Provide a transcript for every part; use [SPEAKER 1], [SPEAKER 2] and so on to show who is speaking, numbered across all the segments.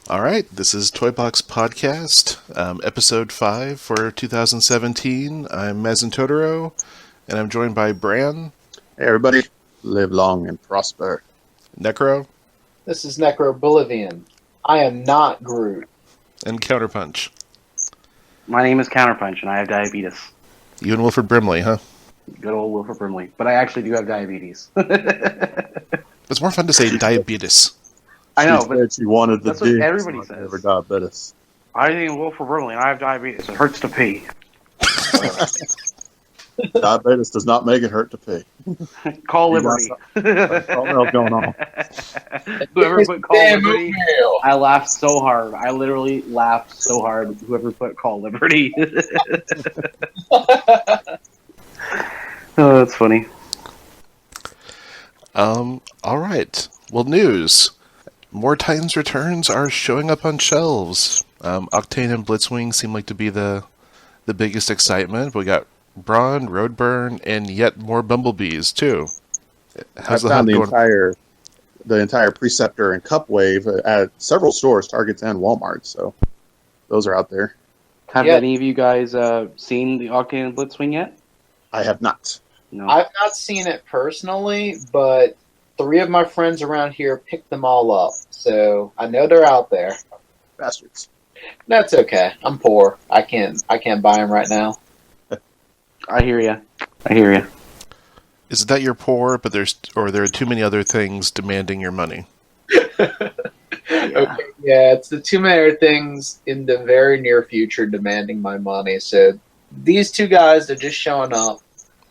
[SPEAKER 1] All right, this is Toy Box Podcast, episode 5 for 2017. I'm Mazen Totoro, and I'm joined by Brawn.
[SPEAKER 2] Hey everybody, live long and prosper.
[SPEAKER 1] Necro.
[SPEAKER 3] This is Necro Bolivian. I am not Groot.
[SPEAKER 1] And Counterpunch.
[SPEAKER 4] My name is Counterpunch, and I have diabetes.
[SPEAKER 1] You and Wilford Brimley, huh?
[SPEAKER 4] Good old Wilford Brimley. But I actually do have diabetes.
[SPEAKER 1] It's more fun to say diabetes.
[SPEAKER 4] I know,
[SPEAKER 2] She said she wanted the
[SPEAKER 4] that's what everybody says.
[SPEAKER 2] Never diabetes.
[SPEAKER 4] I think Wilford Brimley, and I have diabetes. It hurts to pee.
[SPEAKER 2] Diabetes does not make it hurt to pee.
[SPEAKER 4] Call Liberty.
[SPEAKER 2] Something else going on.
[SPEAKER 4] Whoever put Call Liberty, I laughed so hard. I literally laughed so hard. Whoever put Call Liberty. Oh, that's funny.
[SPEAKER 1] All right. Well, news. More Titans Returns are showing up on shelves. Octane and Blitzwing seem like to be the biggest excitement. We got Brawn, Roadburn, and yet more Bumblebees too.
[SPEAKER 2] I found the entire Preceptor and Cup Wave at several stores, Targets and Walmart. So those are out there.
[SPEAKER 4] Have any of you guys seen the Octane and Blitzwing yet?
[SPEAKER 2] I have not.
[SPEAKER 4] No.
[SPEAKER 3] I've not seen it personally, but 3 of my friends around here picked them all up, so I know they're out there.
[SPEAKER 2] Bastards.
[SPEAKER 3] That's okay. I'm poor. I can't buy them right now.
[SPEAKER 4] I hear you.
[SPEAKER 1] Is it that you're poor, but there are too many other things demanding your money?
[SPEAKER 3] Okay. Yeah, it's the too many things in the very near future demanding my money. So these 2 guys, they're just showing up.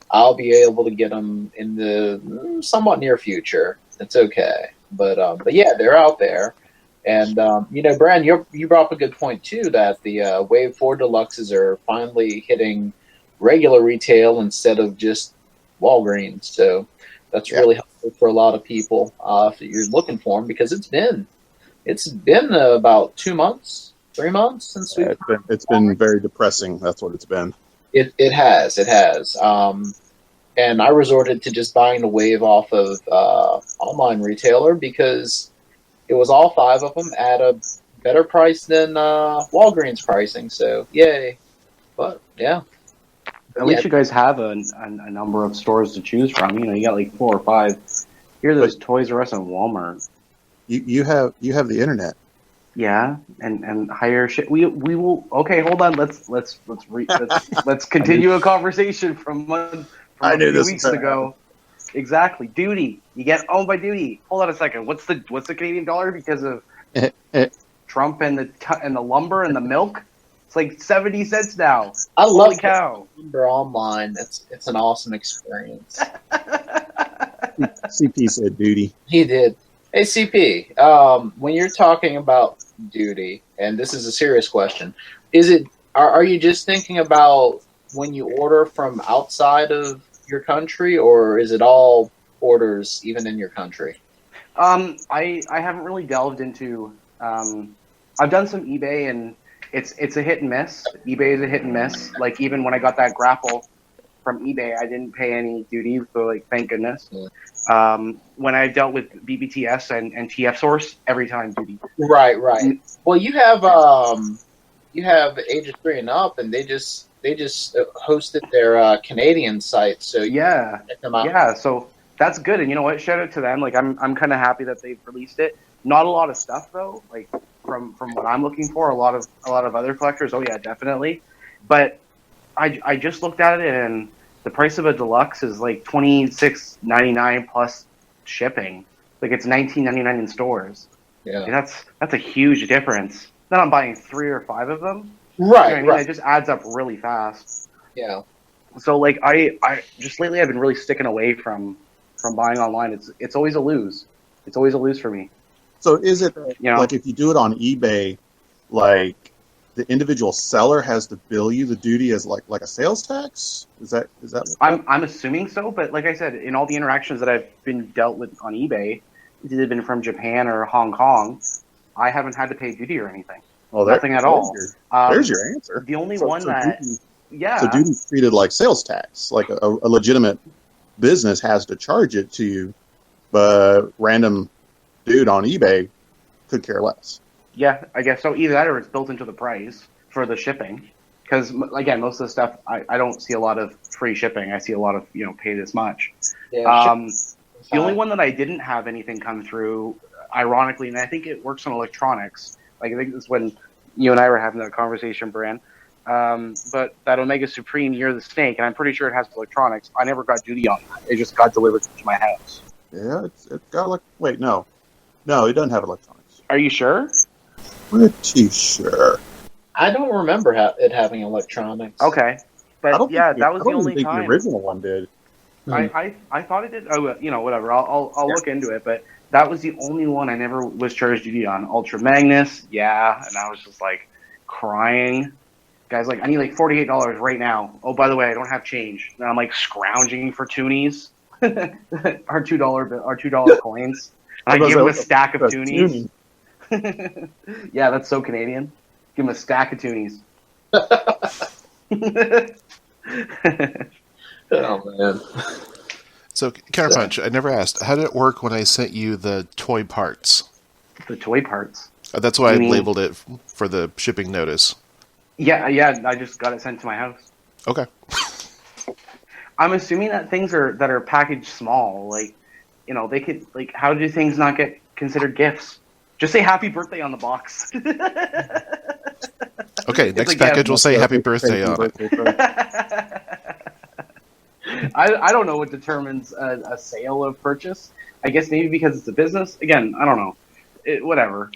[SPEAKER 3] I'll be able to get them in the somewhat near future. It's okay, but yeah, they're out there. And Brand, you brought up a good point too, that the Wave 4 Deluxes are finally hitting regular retail instead of just Walgreens. So that's really helpful for a lot of people if you're looking for them, because it's been about 2 months, 3 months since we've.
[SPEAKER 2] It's been very depressing. That's what it's been.
[SPEAKER 3] It has. And I resorted to just buying the Wave off of online retailer because it was all 5 of them at a better price than Walgreens pricing. So yay! But yeah,
[SPEAKER 4] at least you guys have a number of stores to choose from. You got like 4 or 5. Here, there's Toys R Us and Walmart.
[SPEAKER 2] You have the internet.
[SPEAKER 4] Yeah, and higher shit. We will. Okay, hold on. Let's continue a conversation from a few weeks ago. Exactly. Duty. You get owned by duty. Hold on a second. What's the Canadian dollar because of Trump and the lumber and the milk? It's like 70 cents now.
[SPEAKER 3] I love
[SPEAKER 4] cow.
[SPEAKER 3] Lumber online. It's an awesome experience.
[SPEAKER 2] CP said duty.
[SPEAKER 3] He did. Hey CP, when you're talking about duty, and this is a serious question, are you just thinking about when you order from outside of your country, or is it all orders even in your country?
[SPEAKER 4] I haven't really delved into. I've done some eBay, and it's a hit and miss. eBay is a hit and miss. Like, even when I got that grapple from eBay, I didn't pay any duty, so thank goodness. When I dealt with BBTS and TF Source, every time duty.
[SPEAKER 3] Right. Well, you have ages 3 and up, and they just hosted their Canadian site. So
[SPEAKER 4] yeah,
[SPEAKER 3] check them out.
[SPEAKER 4] Yeah. So that's good, and you know what? Shout out to them. Like, I'm kind of happy that they've released it. Not a lot of stuff though. Like from what I'm looking for, a lot of other collectors. Oh yeah, definitely. But I just looked at it, and the price of a deluxe is like $26.99 plus shipping. Like, it's $19.99 in stores.
[SPEAKER 3] Yeah,
[SPEAKER 4] like, that's a huge difference. Then I'm buying 3 or 5 of them.
[SPEAKER 3] Right,
[SPEAKER 4] you know what I mean? It just adds up really fast.
[SPEAKER 3] Yeah.
[SPEAKER 4] So like I just lately I've been really sticking away from buying online. It's always a lose. It's always a lose for me.
[SPEAKER 2] So is it like if you do it on eBay, like the individual seller has to bill you the duty as like a sales tax? Is that?
[SPEAKER 4] I'm assuming so, but like I said, in all the interactions that I've been dealt with on eBay, it's either been from Japan or Hong Kong, I haven't had to pay duty or anything.
[SPEAKER 2] Well,
[SPEAKER 4] nothing at all.
[SPEAKER 2] There's your answer.
[SPEAKER 4] The only one that
[SPEAKER 2] So duty's treated like sales tax, like a legitimate business has to charge it to you, but random dude on eBay could care less.
[SPEAKER 4] Yeah, I guess so. Either that or it's built into the price for the shipping. Because, again, most of the stuff, I don't see a lot of free shipping. I see a lot of, pay this much.
[SPEAKER 3] Yeah,
[SPEAKER 4] the only one that I didn't have anything come through, ironically, and I think it works on electronics. Like, I think this is when you and I were having that conversation, Bran. But that Omega Supreme Year of the Snake, and I'm pretty sure it has electronics. I never got duty on that. It just got delivered to my house.
[SPEAKER 2] Yeah, it's got wait, no, it doesn't have electronics.
[SPEAKER 4] Are you sure?
[SPEAKER 2] Pretty sure.
[SPEAKER 3] I don't remember it having electronics.
[SPEAKER 4] Okay, but that was the only time.
[SPEAKER 2] I don't think the original one did.
[SPEAKER 4] I thought it did. Oh, whatever. I'll look into it. But that was the only one I never was charged duty on. Ultra Magnus, yeah, and I was just like crying. Guys, like, I need like $48 right now. Oh, by the way, I don't have change. And I'm like scrounging for toonies, our $2 coins. And I give him a stack of toonies. Yeah, that's so Canadian. Give him a stack of toonies.
[SPEAKER 3] Oh man.
[SPEAKER 1] So, Counterpunch, I never asked, how did it work when I sent you the toy parts?
[SPEAKER 4] The toy parts?
[SPEAKER 1] That's why I labeled it for the shipping notice.
[SPEAKER 4] Yeah, I just got it sent to my house.
[SPEAKER 1] Okay.
[SPEAKER 4] I'm assuming that things that are packaged small, like, they could, like, how do things not get considered gifts? Just say happy birthday on the box.
[SPEAKER 1] Okay, next package will say happy birthday on it.
[SPEAKER 4] I don't know what determines a sale of purchase. I guess maybe because it's a business. Again, I don't know. Whatever.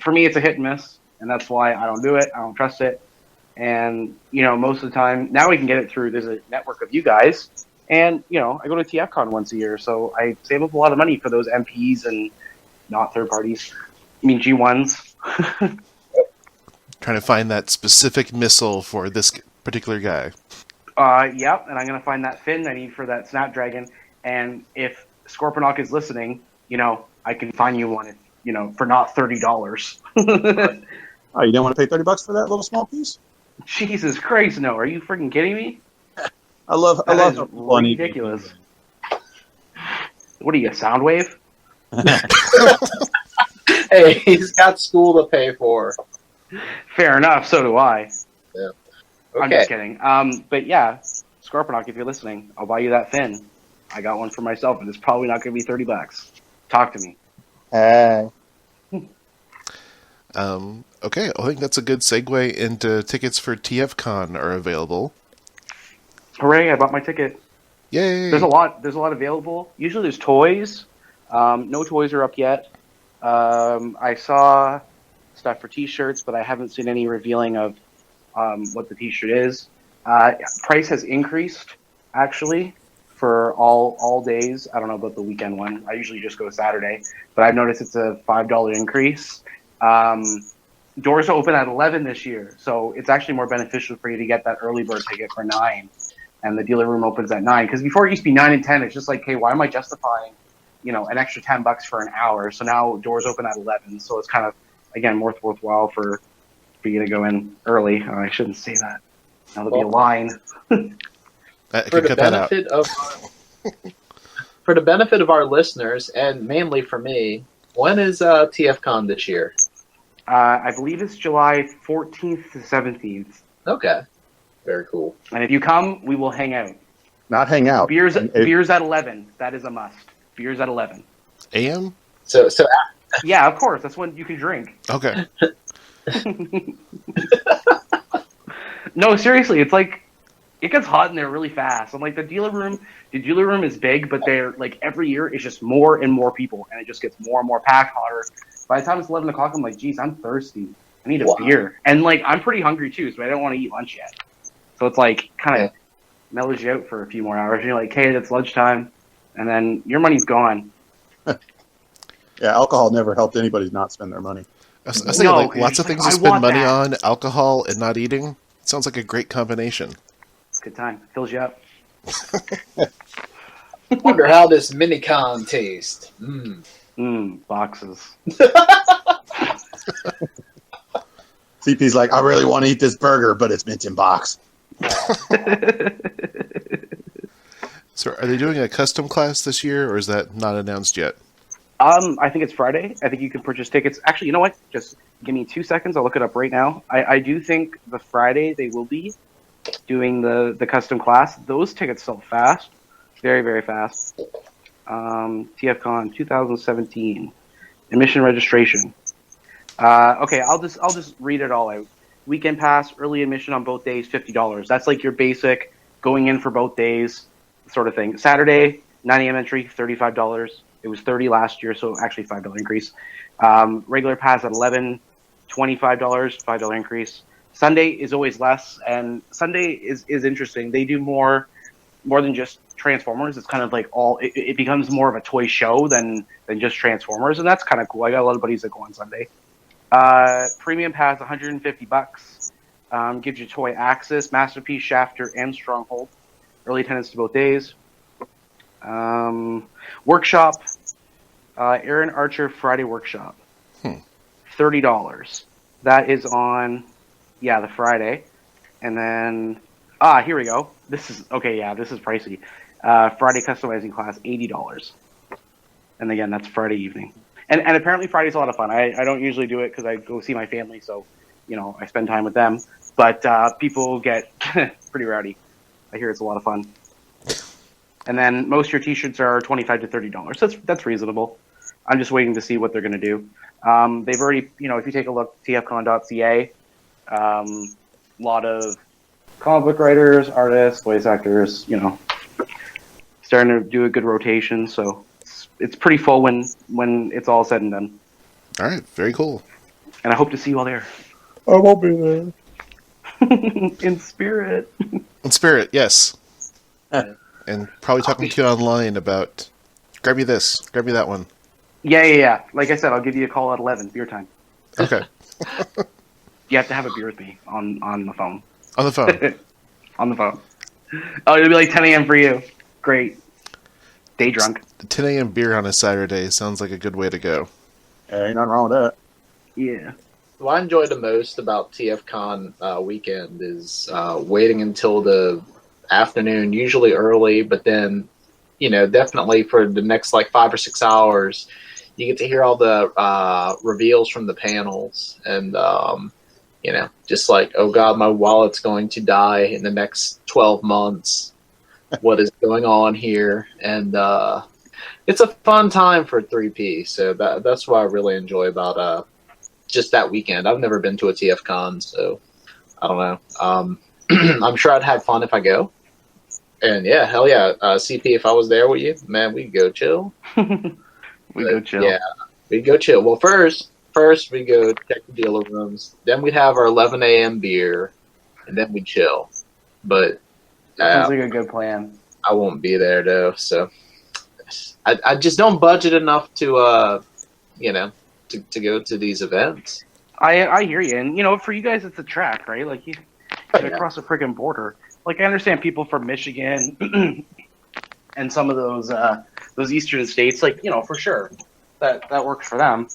[SPEAKER 4] For me, it's a hit and miss, and that's why I don't do it. I don't trust it. And, most of the time, now we can get it through. There's a network of you guys. And, I go to TFCon once a year, so I save up a lot of money for those MPs and not third parties. I mean, G1s.
[SPEAKER 1] Trying to find that specific missile for this particular guy.
[SPEAKER 4] Yep, and I'm going to find that fin I need for that Snapdragon. And if Scorponok is listening, I can find you one, for not $30.
[SPEAKER 2] Oh, you don't want to pay $30 for that little small piece?
[SPEAKER 4] Jesus Christ, no! Are you freaking kidding me?
[SPEAKER 2] I love
[SPEAKER 4] ridiculous. What are you, a Soundwave?
[SPEAKER 3] Hey, he's got school to pay for.
[SPEAKER 4] Fair enough. So do I.
[SPEAKER 3] Yeah. Okay.
[SPEAKER 4] I'm just kidding. But yeah, Scorponok, if you're listening, I'll buy you that fin. I got one for myself, and it's probably not going to be $30. Talk to me.
[SPEAKER 2] Hey.
[SPEAKER 1] Okay, I think that's a good segue into tickets for TFCon are available.
[SPEAKER 4] Hooray! I bought my ticket.
[SPEAKER 1] Yay!
[SPEAKER 4] There's a lot available. Usually there's toys. No toys are up yet. I saw stuff for T-shirts, but I haven't seen any revealing of what the T-shirt is. Price has increased actually for all days. I don't know about the weekend one. I usually just go Saturday, but I've noticed it's a $5 increase. Doors open at 11 this year, so it's actually more beneficial for you to get that early bird ticket for 9, and the dealer room opens at 9. Because before it used to be 9 and 10, it's just like, hey, why am I justifying, an extra $10 for an hour? So now doors open at 11, so it's kind of, again, worthwhile for you to go in early. Oh, I shouldn't say that. Now there'll be a line.
[SPEAKER 3] For the benefit of our listeners, and mainly for me, when is TFCon this year?
[SPEAKER 4] I believe it's July 14th to 17th.
[SPEAKER 3] Okay. Very cool.
[SPEAKER 4] And if you come, we will hang out.
[SPEAKER 2] Not hang out.
[SPEAKER 4] Beers at 11. That is a must. Beers at 11.
[SPEAKER 1] AM?
[SPEAKER 3] So
[SPEAKER 4] yeah, of course. That's when you can drink.
[SPEAKER 1] Okay.
[SPEAKER 4] No, seriously, it's like it gets hot in there really fast. I'm like, the dealer room is big, but they're like every year it's just more and more people, and it just gets more and more packed, hotter. By the time it's 11 o'clock, I'm like, geez, I'm thirsty. I need a beer. And like, I'm pretty hungry too, so I don't want to eat lunch yet. So it's like kind of mellows you out for a few more hours. And you're like, hey, it's lunchtime, and then your money's gone.
[SPEAKER 2] Yeah, alcohol never helped anybody not spend their money.
[SPEAKER 1] I was thinking, lots of things to spend money on, alcohol and not eating. It sounds like a great combination.
[SPEAKER 4] It's a good time. Fills you up.
[SPEAKER 3] Wonder how this mini-con tastes.
[SPEAKER 4] Boxes.
[SPEAKER 2] CP's like, I really want to eat this burger, but it's mint in box.
[SPEAKER 1] So are they doing a custom class this year, or is that not announced yet?
[SPEAKER 4] I think it's Friday. I think you can purchase tickets. Actually, you know what? Just give me 2 seconds. I'll look it up right now. I do think the Friday they will be doing the custom class. Those tickets sell fast, very very fast. TFCon 2017 admission registration. Okay, I'll just read it all out. Weekend pass, early admission on both days, $50. That's like your basic going in for both days sort of thing. Saturday, 9 a.m. entry, $35. It was $30 last year, so actually $5 increase. Regular pass at 11, $25, $5 increase. Sunday is always less, and Sunday is interesting. They do more than just Transformers. It's kind of like it becomes more of a toy show than just Transformers, and that's kind of cool. I got a lot of buddies that go on Sunday. Premium pass, $150. Gives you toy access, Masterpiece, Shafter, and Stronghold. Early attendance to both days. Workshop, Aaron Archer Friday Workshop, $30. That is on, the Friday, and then here we go. This is okay. Yeah, this is pricey. Friday customizing class, $80, and again that's Friday evening. And apparently Friday's a lot of fun. I don't usually do it because I go see my family, so I spend time with them. But people get pretty rowdy. I hear it's a lot of fun. And then most of your T-shirts are $25 to $30. That's reasonable. I'm just waiting to see what they're going to do. They've already, if you take a look, tfcon.ca, lot of comic book writers, artists, voice actors, starting to do a good rotation. So it's pretty full when it's all said and done.
[SPEAKER 1] All right, very cool.
[SPEAKER 4] And I hope to see you all there.
[SPEAKER 2] I won't be there.
[SPEAKER 4] In spirit.
[SPEAKER 1] In spirit, yes. And probably talking to you online about, grab me this, grab me that one.
[SPEAKER 4] Yeah. Like I said, I'll give you a call at 11, beer time.
[SPEAKER 1] Okay.
[SPEAKER 4] You have to have a beer with me on the phone.
[SPEAKER 1] On the phone.
[SPEAKER 4] On the phone. Oh, it'll be like 10 a.m. for you. Great. Day drunk.
[SPEAKER 1] The 10 a.m. beer on a Saturday sounds like a good way to go.
[SPEAKER 2] Ain't nothing wrong with that.
[SPEAKER 4] Yeah.
[SPEAKER 3] What I enjoy the most about TFCon weekend is waiting until the afternoon, usually early, but then, definitely for the next 5 or 6 hours, you get to hear all the reveals from the panels, and just oh God, my wallet's going to die in the next 12 months. What is going on here? And it's a fun time for 3P, so that's what I really enjoy about just that weekend. I've never been to a TFCon, so I don't know. I'm sure I'd have fun if I go. And yeah, hell yeah, CP, if I was there with you, man, we'd go chill.
[SPEAKER 4] Go chill.
[SPEAKER 3] Yeah, we'd go chill. Well, first we go check the dealer rooms. Then we'd have our 11 a.m. beer, and then we'd chill. But
[SPEAKER 4] sounds like a good plan.
[SPEAKER 3] I won't be there though, so I just don't budget enough to to go to these events.
[SPEAKER 4] I hear you, and for you guys, it's a track, right? Like you get across a freaking border. Like I understand people from Michigan and some of those eastern states, for sure that works for them.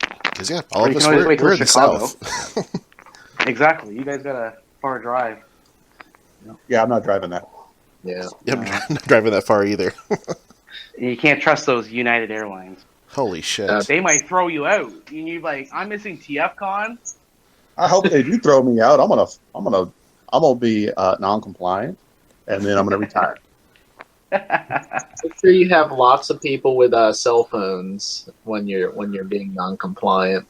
[SPEAKER 1] Because all of us we're in the south.
[SPEAKER 4] Exactly, you guys got a far drive.
[SPEAKER 2] Yeah, I'm not driving that.
[SPEAKER 3] Yeah,
[SPEAKER 1] I'm not driving that far either.
[SPEAKER 4] You can't trust those United Airlines.
[SPEAKER 1] Holy shit!
[SPEAKER 4] They might throw you out. You're like, I'm missing TFCon.
[SPEAKER 2] I hope they do throw me out. I'm gonna be non-compliant, and then I'm gonna retire.
[SPEAKER 3] Make sure you have lots of people with cell phones when you're being non-compliant.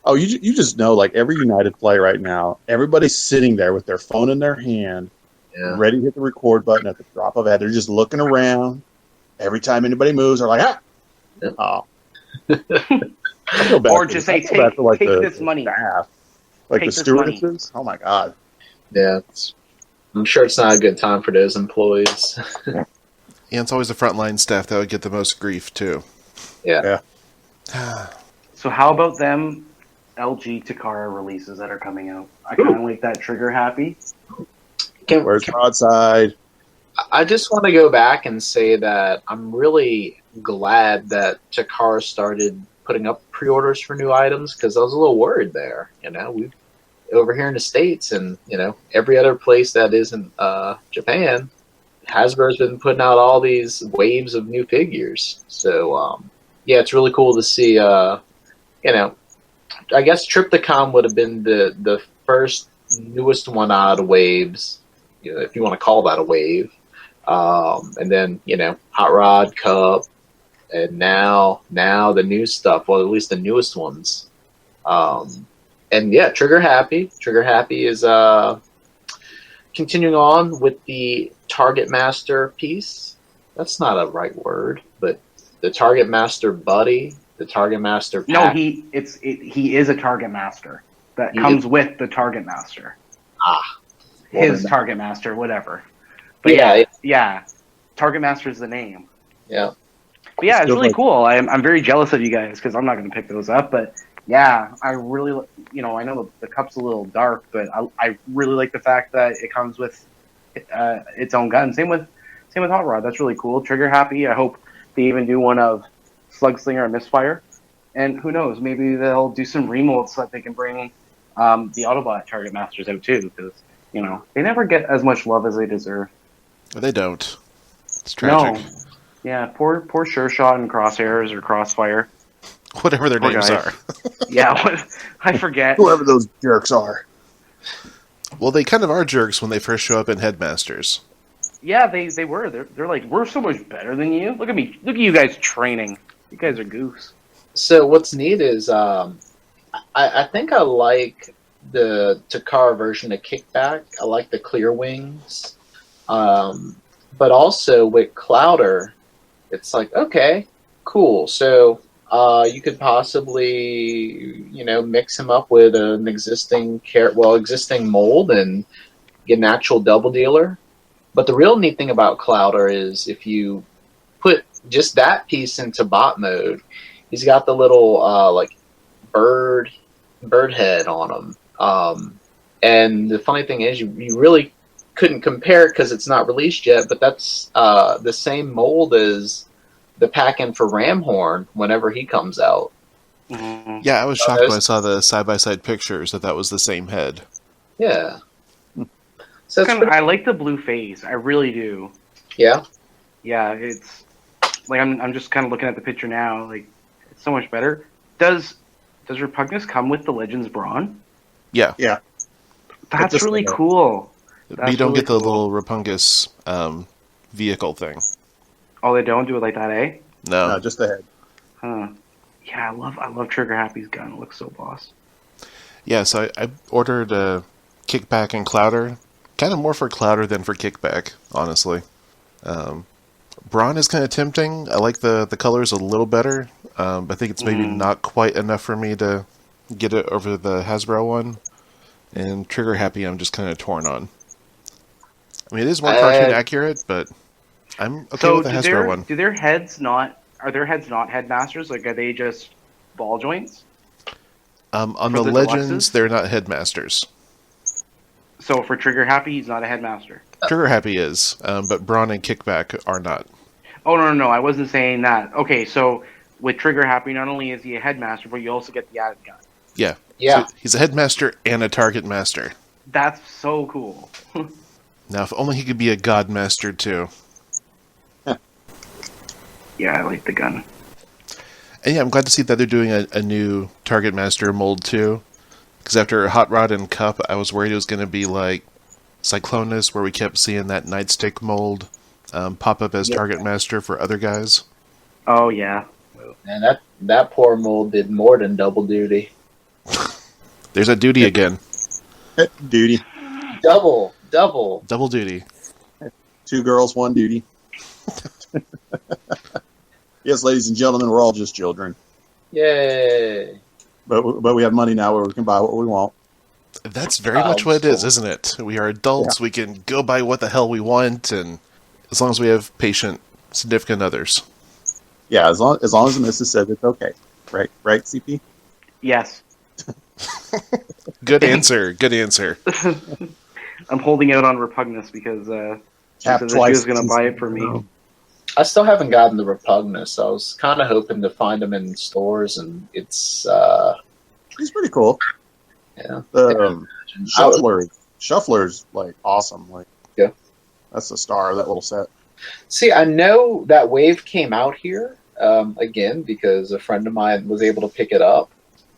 [SPEAKER 2] Oh, you just know, every United flight right now, everybody's sitting there with their phone in their hand, ready to hit the record button at the drop of a hat. They're just looking around. Every time anybody moves, they're like, ah!
[SPEAKER 3] Yeah.
[SPEAKER 2] Oh. I feel bad
[SPEAKER 4] or just say, take this money.
[SPEAKER 2] Staff. Like the stewardesses? Oh, my God.
[SPEAKER 3] Yeah, I'm sure it's not a good time for those employees.
[SPEAKER 1] Yeah, it's always the frontline staff that would get the most grief, too.
[SPEAKER 3] Yeah.
[SPEAKER 4] So how about them LG Takara releases that are coming out? I kind of like that trigger happy.
[SPEAKER 2] Where's Broadside?
[SPEAKER 3] I just want to go back and say that I'm really glad that Takara started putting up pre-orders for new items, because I was a little worried there. We over here in the States and every other place that isn't Japan, Hasbro's been putting out all these waves of new figures. So yeah, it's really cool to see. I guess Triptychon would have been the first newest one out of the waves, if you want to call that a wave. And then Hot Rod, Cup, and now the new stuff. Well, at least the newest ones. And yeah, Trigger Happy. Trigger Happy is continuing on with the Target Master piece. That's not a right word, but the Target Master buddy, the Target Master pack.
[SPEAKER 4] No, he is a Target Master that comes with the Target Master. His Target Master, whatever. But yeah, Target Master is the name.
[SPEAKER 3] Yeah.
[SPEAKER 4] But yeah, it's really cool. I'm very jealous of you guys because I'm not going to pick those up. But yeah, I really, I know the cup's a little dark, but I really like the fact that it comes with its own gun. Same with Hot Rod. That's really cool. Trigger Happy. I hope they even do one of Slugslinger and Misfire. And who knows, maybe they'll do some remolds so that they can bring the Autobot Target Masters out too, because they never get as much love as they deserve.
[SPEAKER 1] They don't. It's tragic.
[SPEAKER 4] No. Yeah, poor Sure Shot and Crosshairs or Crossfire.
[SPEAKER 1] Whatever their names are.
[SPEAKER 4] Yeah, I forget.
[SPEAKER 2] Whoever those jerks are.
[SPEAKER 1] Well, they kind of are jerks when they first show up in Headmasters.
[SPEAKER 4] Yeah, they were. They're like, we're so much better than you. Look at me. Look at you guys training. You guys are goofs.
[SPEAKER 3] So what's neat is I think I like the Takara version of Kickback. I like the clear wings. But also with Clouder, it's like, okay, cool. So you could possibly, mix him up with an existing mold and get an actual double dealer. But the real neat thing about Clouder is if you put just that piece into bot mode, he's got the little bird head on him. And the funny thing is, you really couldn't compare because it's not released yet, but that's the same mold as the pack-in for Ramhorn whenever he comes out.
[SPEAKER 4] Mm-hmm.
[SPEAKER 1] Yeah, I was shocked when I saw the side-by-side pictures that was the same head.
[SPEAKER 3] Yeah. So
[SPEAKER 4] I like the blue phase. I really do.
[SPEAKER 3] Yeah?
[SPEAKER 4] Yeah, it's like I'm just kind of looking at the picture now. Like, it's so much better. Does Repugnus come with the Legends Brawn?
[SPEAKER 1] Yeah.
[SPEAKER 2] Yeah.
[SPEAKER 4] That's really cool.
[SPEAKER 1] But you don't get the little Repugnus vehicle thing.
[SPEAKER 4] Oh, they don't do it like that, eh?
[SPEAKER 1] No,
[SPEAKER 2] just the head.
[SPEAKER 4] Huh. Yeah, I love Trigger Happy's gun. It looks so boss.
[SPEAKER 1] Yeah, so I ordered Kickback and Clouder. Kind of more for Clouder than for Kickback, honestly. Brawn is kind of tempting. I like the colors a little better. I think it's maybe not quite enough for me to get it over the Hasbro one. And Trigger Happy, I'm just kind of torn on. I mean, it is more cartoon accurate, but I'm okay with the Hasbro one.
[SPEAKER 4] Are their heads not headmasters? Like, are they just ball joints?
[SPEAKER 1] On the Legends, they're not headmasters.
[SPEAKER 4] So for Trigger Happy, he's not a headmaster.
[SPEAKER 1] Trigger Happy is, but Brawn and Kickback are not.
[SPEAKER 4] Oh, no, I wasn't saying that. Okay, so with Trigger Happy, not only is he a headmaster, but you also get the added gun.
[SPEAKER 1] Yeah.
[SPEAKER 3] Yeah.
[SPEAKER 1] So he's a headmaster and a target master.
[SPEAKER 4] That's so cool.
[SPEAKER 1] Now, if only he could be a god master, too.
[SPEAKER 4] Yeah, I like the gun.
[SPEAKER 1] And yeah, I'm glad to see that they're doing a new target master mold, too. Because after Hot Rod and Cup, I was worried it was going to be like Cyclonus, where we kept seeing that Nightstick mold pop up as target master for other guys.
[SPEAKER 4] Oh, yeah.
[SPEAKER 3] And that poor mold did more than double duty.
[SPEAKER 1] There's a duty again.
[SPEAKER 2] Duty.
[SPEAKER 3] Double
[SPEAKER 1] duty.
[SPEAKER 2] 2 girls, 1 duty. Yes, ladies and gentlemen, we're all just children.
[SPEAKER 3] Yay!
[SPEAKER 2] But we have money now where we can buy what we want.
[SPEAKER 1] That's very much what it is, isn't it? We are adults. Yeah. We can go buy what the hell we want, and as long as we have patient, significant others.
[SPEAKER 2] Yeah, as long as the missus says it's okay. Right, CP?
[SPEAKER 4] Yes.
[SPEAKER 1] Good answer.
[SPEAKER 4] I'm holding out on Repugnus because she said that she was going to buy it for me.
[SPEAKER 3] I still haven't gotten the Repugnus. I was kind of hoping to find them in stores, and it's
[SPEAKER 2] pretty cool.
[SPEAKER 3] Yeah.
[SPEAKER 2] Shuffler's like awesome. Like, yeah, that's the star of that little set.
[SPEAKER 3] See, I know that wave came out here. again because a friend of mine was able to pick it up,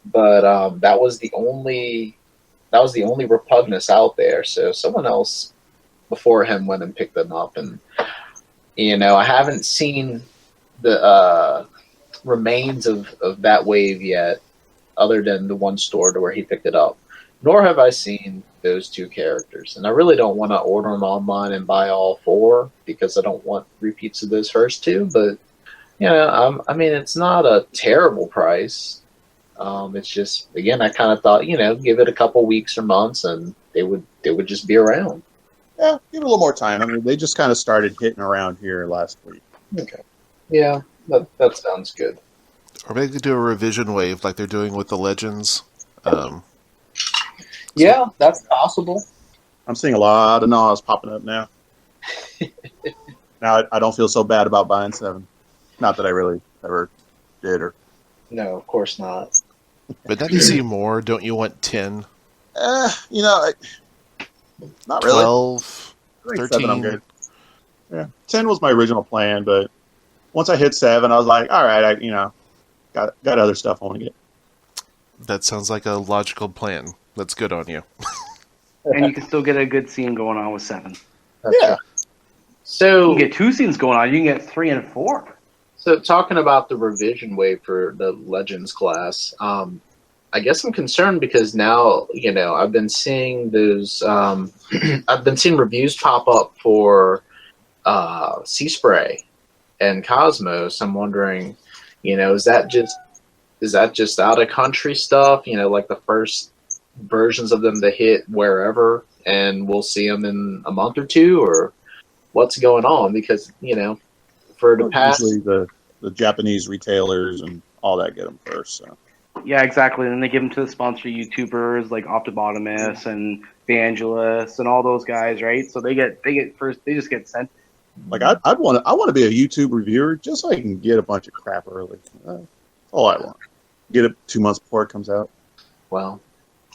[SPEAKER 3] but that was the only Repugnus out there. So someone else before him went and picked them up, and I haven't seen the remains of that wave yet, other than the one store to where he picked it up. Nor have I seen those two characters, and I really don't want to order them online and buy all four because I don't want repeats of those first two. But I mean, it's not a terrible price. It's just, again, I kind of thought, give it a couple weeks or months, and they would just be around.
[SPEAKER 2] Yeah, give it a little more time. I mean, they just kind of started hitting around here last week.
[SPEAKER 3] Okay. Yeah, that sounds good.
[SPEAKER 1] Or maybe do a revision wave like they're doing with the Legends.
[SPEAKER 3] Yeah, that's possible.
[SPEAKER 2] I'm seeing a lot of Nas popping up now. Now I don't feel so bad about buying 7. Not that I really ever did.
[SPEAKER 3] No, of course not.
[SPEAKER 1] But then you see more. Don't you want 10?
[SPEAKER 2] Not really.
[SPEAKER 1] 12, 13.
[SPEAKER 2] 7, I'm good. Yeah, 10 was my original plan, but once I hit 7, I was like, all right, I got other stuff I want to get.
[SPEAKER 1] That sounds like a logical plan. That's good on you.
[SPEAKER 4] And you can still get a good scene going on with 7.
[SPEAKER 2] Yeah.
[SPEAKER 3] So
[SPEAKER 4] you can get 2 scenes going on. You can get 3 and 4.
[SPEAKER 3] So talking about the revision wave for the Legends class, I guess I'm concerned because now, I've been seeing those, I've been seeing reviews pop up for Sea Spray and Cosmos. I'm wondering, is that just out of country stuff? Like the first versions of them to hit wherever, and we'll see them in a month or two, or what's going on? Because for the past,
[SPEAKER 2] usually the Japanese retailers and all that get them first. So.
[SPEAKER 4] Yeah, exactly. And they give them to the sponsor YouTubers like Optibotomus and Vangelis and all those guys, right? So they get first. They just get sent.
[SPEAKER 2] Like I want to be a YouTube reviewer just so I can get a bunch of crap early. That's all I want. Get it 2 months before it comes out.
[SPEAKER 3] Well,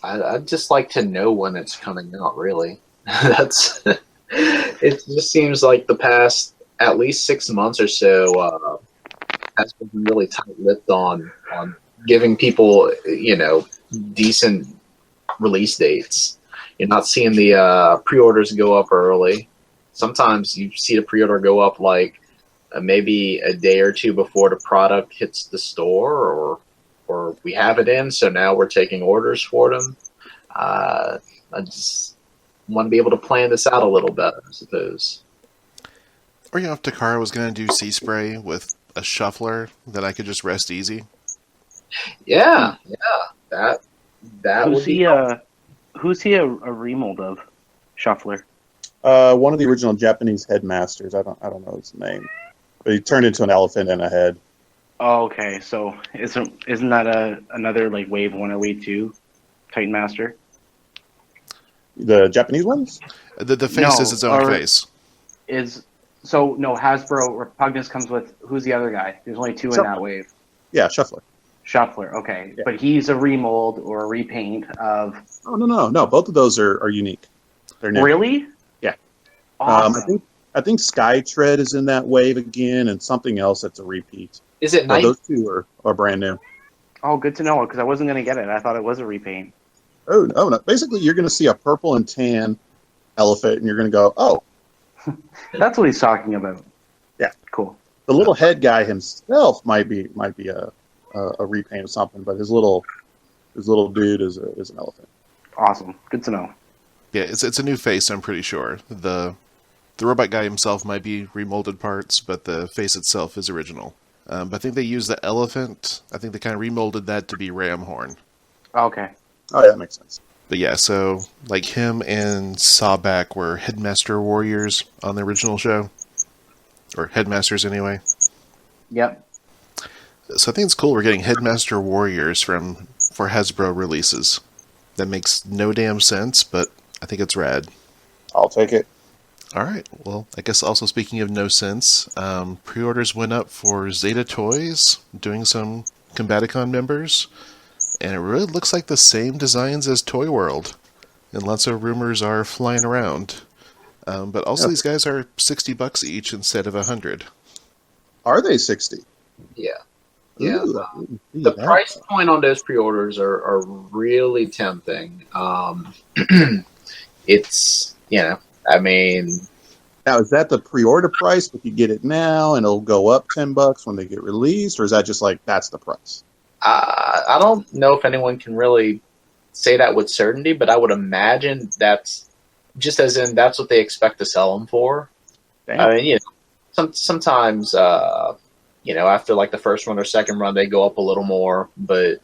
[SPEAKER 3] I'd just like to know when it's coming out. Really, that's. It just seems like the past at least 6 months or so has been really tight-lipped on giving people, decent release dates. You're not seeing the pre-orders go up early. Sometimes you see the pre-order go up like maybe a day or two before the product hits the store, or we have it in, so now we're taking orders for them. I just want to be able to plan this out a little better, I suppose.
[SPEAKER 1] Or if Takara was going to do Sea Spray with a shuffler, then I could just rest easy.
[SPEAKER 3] Yeah, that
[SPEAKER 4] Who's
[SPEAKER 3] would be.
[SPEAKER 4] Who's he a remold of? Shuffler.
[SPEAKER 2] One of the original Japanese headmasters. I don't know his name, but he turned into an elephant and a head.
[SPEAKER 4] Oh, okay. So isn't that another like Wave 1 or Wave 2 Titan Master?
[SPEAKER 2] The Japanese ones?
[SPEAKER 1] The face is its own face.
[SPEAKER 4] Hasbro Repugnus comes with, who's the other guy? There's only 2 in that wave.
[SPEAKER 2] Yeah, Shuffler.
[SPEAKER 4] Shuffler, okay.
[SPEAKER 2] Yeah.
[SPEAKER 4] But he's a remold or a repaint of...
[SPEAKER 2] Oh, no. Both of those are unique. They're new.
[SPEAKER 4] Really?
[SPEAKER 2] Yeah.
[SPEAKER 4] Awesome.
[SPEAKER 2] I think Skytread is in that wave again, and something else that's a repeat.
[SPEAKER 3] Is it nice?
[SPEAKER 2] Those two are brand new.
[SPEAKER 4] Oh, good to know, because I wasn't going to get it. I thought it was a repaint.
[SPEAKER 2] Oh, no. Basically, you're going to see a purple and tan elephant, and you're going to go, oh.
[SPEAKER 4] That's what he's talking about.
[SPEAKER 2] Yeah.
[SPEAKER 4] Cool.
[SPEAKER 2] The little head guy himself might be a repaint of something, but his little dude is an elephant.
[SPEAKER 4] Awesome. Good to know.
[SPEAKER 1] Yeah, it's a new face, I'm pretty sure. The robot guy himself might be remolded parts, but the face itself is original. But I think they used the elephant. I think they kind of remolded that to be ram horn.
[SPEAKER 4] Okay.
[SPEAKER 2] Oh, yeah, that makes sense.
[SPEAKER 1] But yeah, so like him and Sawback were Headmaster Warriors on the original show. Or Headmasters, anyway.
[SPEAKER 4] Yep.
[SPEAKER 1] So I think it's cool we're getting Headmaster Warriors for Hasbro releases. That makes no damn sense, but I think it's rad.
[SPEAKER 2] I'll take it.
[SPEAKER 1] Alright, well, I guess also speaking of no sense, pre-orders went up for Zeta Toys, doing some Combaticon members, and it really looks like the same designs as Toyworld, and lots of rumors are flying around. But also these guys are $60 each instead of $100.
[SPEAKER 2] Are they 60?
[SPEAKER 3] Yeah. Yeah.
[SPEAKER 2] Ooh,
[SPEAKER 3] The price point on those pre-orders are really tempting. It's, I mean,
[SPEAKER 2] now is that the pre-order price? If you get it now and it'll go up $10 when they get released, or is that just like that's the price?
[SPEAKER 3] I don't know if anyone can really say that with certainty, but I would imagine that's just as in that's what they expect to sell them for.
[SPEAKER 2] Damn.
[SPEAKER 3] I mean, sometimes, after like the first run or second run, they go up a little more, but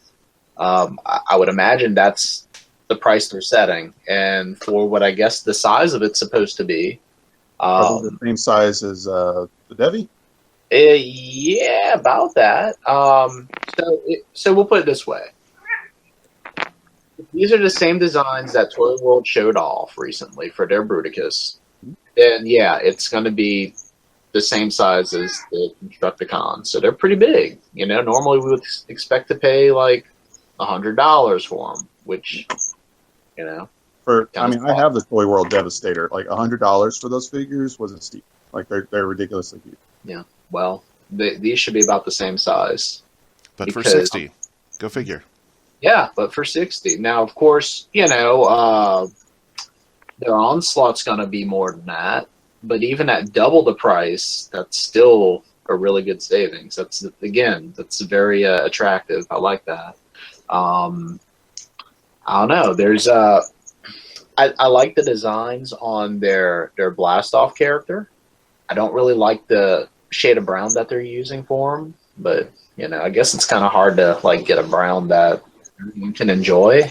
[SPEAKER 3] I would imagine that's the price they're setting. And for what I guess the size of it's supposed to be.
[SPEAKER 2] Are they the same size as the Devi?
[SPEAKER 3] Yeah, about that. So we'll put it this way. These are the same designs that Toy World showed off recently for their Bruticus. And yeah, it's going to be the same size as the Constructicons. So they're pretty big. Normally we would expect to pay like $100 for them, which,
[SPEAKER 2] I have the Toy World Devastator. Like $100 for those figures wasn't steep. Like they're ridiculously huge.
[SPEAKER 3] Yeah. Well, these should be about the same size.
[SPEAKER 1] But for 60, go figure.
[SPEAKER 3] Yeah, but for 60. Now, of course, their Onslaught's going to be more than that. But even at double the price, that's still a really good savings. That's very attractive. I like that. I don't know. There's I like the designs on their Blast-Off character. I don't really like the shade of brown that they're using for him, but I guess it's kind of hard to like get a brown that you can enjoy.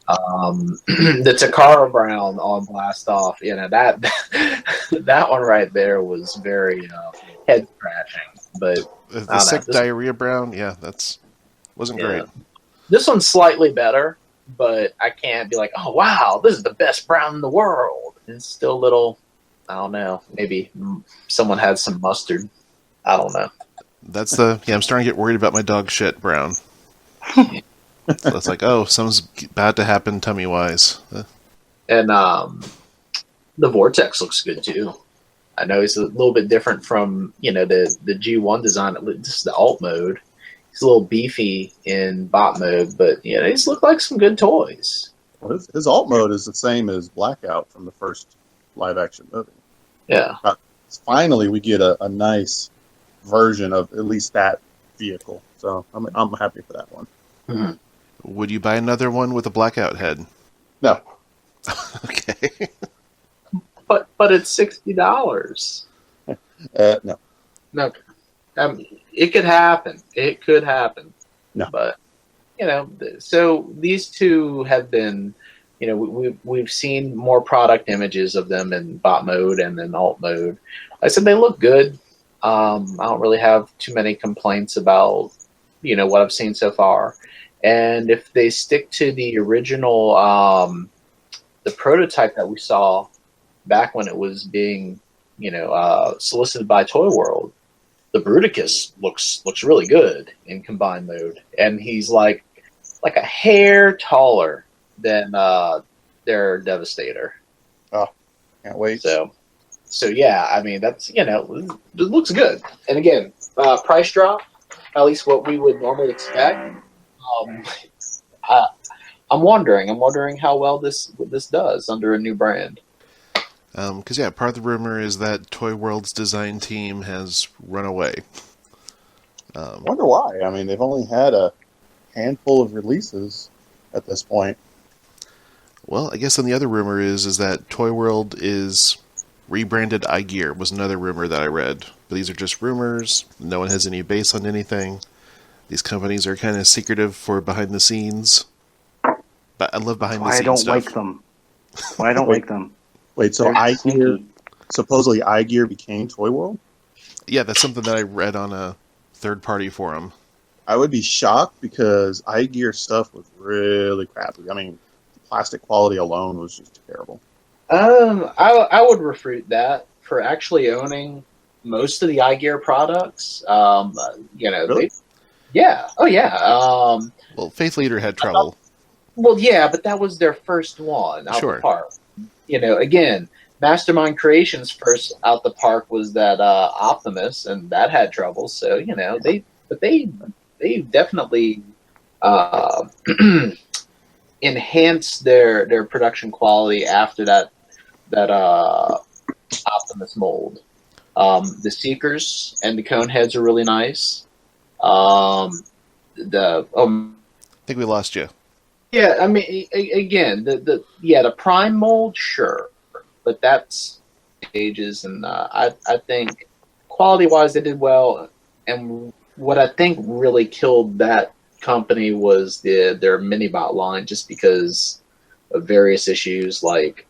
[SPEAKER 3] The Takara brown on Blast-Off, that one right there was very head scratching. But
[SPEAKER 1] the sick diarrhea brown, wasn't great.
[SPEAKER 3] This one's slightly better, but I can't be like, oh wow, this is the best brown in the world. It's still a little, I don't know, maybe someone had some mustard. I don't know.
[SPEAKER 1] I'm starting to get worried about my dog shit brown. So it's like, oh, something's bad to happen tummy-wise.
[SPEAKER 3] And the Vortex looks good, too. I know he's a little bit different from, the G1 design. This is the alt mode. He's a little beefy in bot mode, but, these look like some good toys.
[SPEAKER 2] Well, his alt mode is the same as Blackout from the first live-action movie.
[SPEAKER 3] Yeah.
[SPEAKER 2] Finally, we get a nice version of at least that vehicle. So I'm happy for that one.
[SPEAKER 3] Mm-hmm.
[SPEAKER 1] Would you buy another one with a Blackout head?
[SPEAKER 2] No.
[SPEAKER 1] Okay.
[SPEAKER 3] But it's $60.
[SPEAKER 2] No.
[SPEAKER 3] No. It could happen. It could happen.
[SPEAKER 2] No.
[SPEAKER 3] But, so these two have been, we've seen more product images of them in bot mode and in alt mode. I said they look good. I don't really have too many complaints about, what I've seen so far. And if they stick to the original, the prototype that we saw back when it was being, solicited by Toy World, the Bruticus looks really good in combined mode, and he's like a hair taller than their Devastator.
[SPEAKER 2] Oh, can't wait.
[SPEAKER 3] So yeah, I mean that's it looks good. And again, price drop, at least what we would normally expect. I'm wondering how well this does under a new brand.
[SPEAKER 1] Because part of the rumor is that Toy World's design team has run away.
[SPEAKER 2] I wonder why. I mean, they've only had a handful of releases at this point.
[SPEAKER 1] Well, I guess then the other rumor is that Toy World is rebranded iGear, was another rumor that I read. But these are just rumors. No one has any base on anything. These companies are kind of secretive for behind the scenes. But I love behind the scenes stuff.
[SPEAKER 4] Why I don't like them.
[SPEAKER 2] Wait, so iGear, supposedly iGear became Toy World?
[SPEAKER 1] Yeah, that's something that I read on a third-party forum.
[SPEAKER 2] I would be shocked because iGear stuff was really crappy. I mean, the plastic quality alone was just terrible.
[SPEAKER 3] I would refute that for actually owning most of the iGear products.
[SPEAKER 2] Really?
[SPEAKER 3] Yeah. Oh, yeah.
[SPEAKER 1] Well, Faith Leader had trouble.
[SPEAKER 3] Well, yeah, but that was their first one out
[SPEAKER 1] Sure.
[SPEAKER 3] the park. Again, Mastermind Creations first out the park was that Optimus, and that had trouble. So they definitely uh, enhanced their production quality after that Optimus mold. The Seekers and the Coneheads are really nice. The
[SPEAKER 1] I think we lost you.
[SPEAKER 3] Yeah, I mean, again, the Prime mold, sure, but that's ages, and I think quality wise they did well. And what I think really killed that company was their Minibot line, just because of various issues, like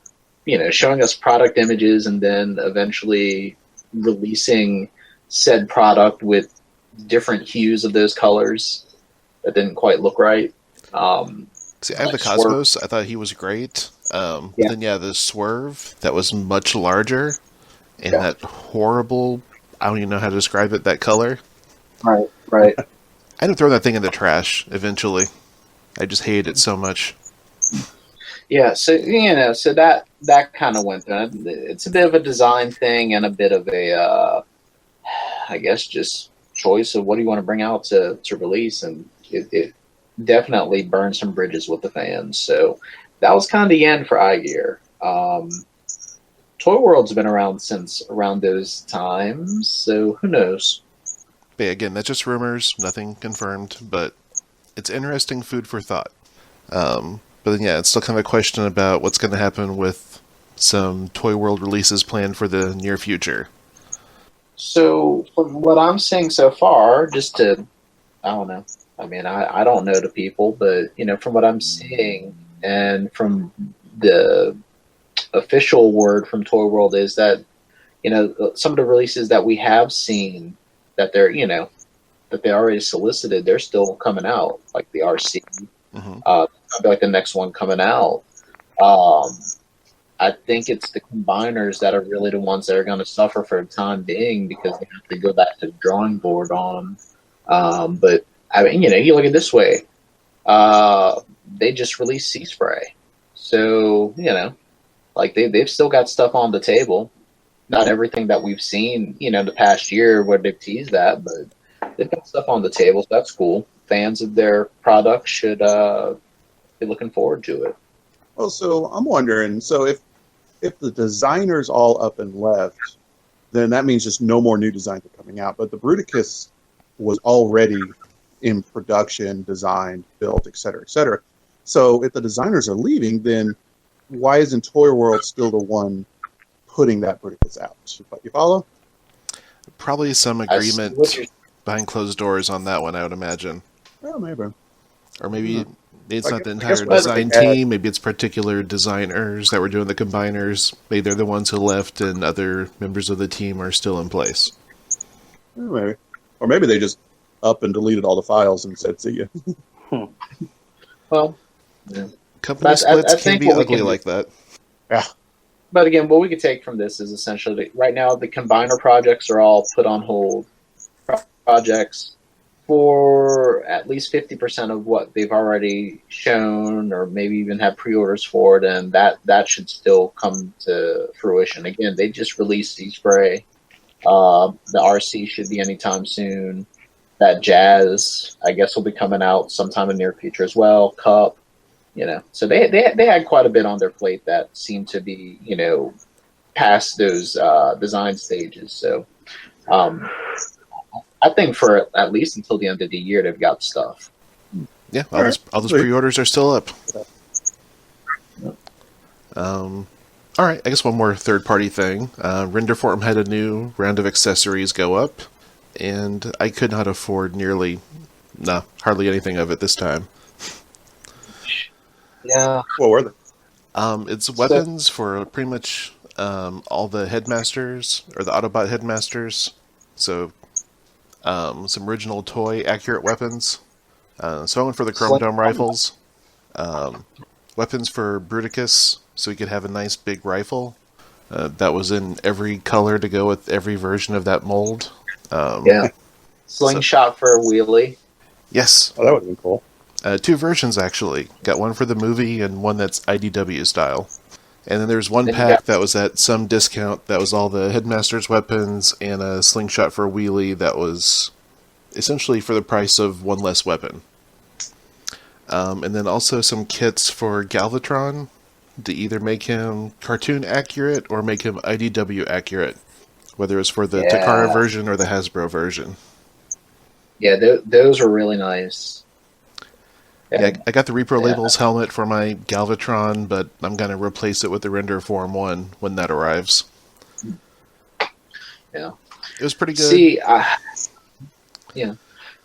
[SPEAKER 3] showing us product images and then eventually releasing said product with different hues of those colors that didn't quite look right.
[SPEAKER 1] See, I have the Cosmos. I thought he was great. But then, the Swerve, that was much larger, and that horrible, I don't even know how to describe it, that color.
[SPEAKER 3] Right.
[SPEAKER 1] I ended up throwing that thing in the trash, eventually. I just hated it so much.
[SPEAKER 3] Yeah, so that kind of went through. It's a bit of a design thing and a bit of a, I guess, just choice of what do you want to bring out to release, and it definitely burned some bridges with the fans. So that was kind of the end for iGear. Toy World's been around since around those times, so who knows?
[SPEAKER 1] But again, that's just rumors, nothing confirmed, but it's interesting food for thought. But then, it's still kind of a question about what's going to happen with some Toy World releases planned for the near future.
[SPEAKER 3] So, from what I'm seeing so far, I don't know. I mean, I don't know the people, but, from what I'm seeing and from the official word from Toy World is that, some of the releases that we have seen that they're, that they already solicited, they're still coming out, like the RC. Mm-hmm. Like the next one coming out. I think it's the combiners that are really the ones that are going to suffer for the time being because they have to go back to the drawing board on. But I mean, you look at it this way. They just released Sea Spray, so like they've still got stuff on the table. Not everything that we've seen, the past year where they've teased that, but they've got stuff on the table, so that's cool. Fans of their product should be looking forward to it.
[SPEAKER 2] Well, so I'm wondering, so if the designers all up and left, then that means just no more new designs are coming out. But the Bruticus was already in production, designed, built, et cetera, et cetera. So if the designers are leaving, then why isn't Toy World still the one putting that Bruticus out? You follow?
[SPEAKER 1] Probably some agreement behind closed doors on that one, I would imagine.
[SPEAKER 2] Well, maybe.
[SPEAKER 1] Or maybe it's not the entire design team. Maybe it's particular designers that were doing the combiners. Maybe they're the ones who left and other members of the team are still in place.
[SPEAKER 2] Maybe. Or maybe they just up and deleted all the files and said, see ya.
[SPEAKER 3] Well, yeah.
[SPEAKER 1] Company splits can be ugly like that.
[SPEAKER 2] Yeah.
[SPEAKER 3] But again, what we could take from this is essentially right now the combiner projects are all put on hold. Projects for at least 50% of what they've already shown, or maybe even have pre-orders for it, and that should still come to fruition. Again, they just released Sea Spray. The RC should be anytime soon. That Jazz, I guess, will be coming out sometime in the near future as well. Cup, so they had quite a bit on their plate that seemed to be, past those design stages. So, I think for at least until the end of the year, they've got stuff.
[SPEAKER 1] Yeah, all those pre-orders are still up. All right, I guess one more third-party thing. Renderform had a new round of accessories go up, and I could not afford hardly anything of it this time.
[SPEAKER 3] Yeah.
[SPEAKER 2] What were they?
[SPEAKER 1] It's weapons for pretty much all the headmasters, or the Autobot headmasters. So, some original toy accurate weapons. So I went for the Chrome Dome rifles. Weapons for Bruticus, so he could have a nice big rifle. That was in every color to go with every version of that mold.
[SPEAKER 3] Slingshot for a wheelie.
[SPEAKER 1] Yes.
[SPEAKER 2] Oh, that would have been cool.
[SPEAKER 1] 2 versions, actually. Got one for the movie and one that's IDW style. And then there's one
[SPEAKER 3] Then you
[SPEAKER 1] pack
[SPEAKER 3] got-
[SPEAKER 1] that was at some discount that was all the Headmaster's weapons and a slingshot for a wheelie that was essentially for the price of one less weapon. And then also some kits for Galvatron to either make him cartoon accurate or make him IDW accurate, whether it's for the Takara version or the Hasbro version.
[SPEAKER 3] Yeah, those are really nice.
[SPEAKER 1] Yeah, I got the Repro Labels helmet for my Galvatron, but I'm going to replace it with the Render Form 1 when that arrives.
[SPEAKER 3] Yeah.
[SPEAKER 1] It was pretty good.
[SPEAKER 3] See, yeah.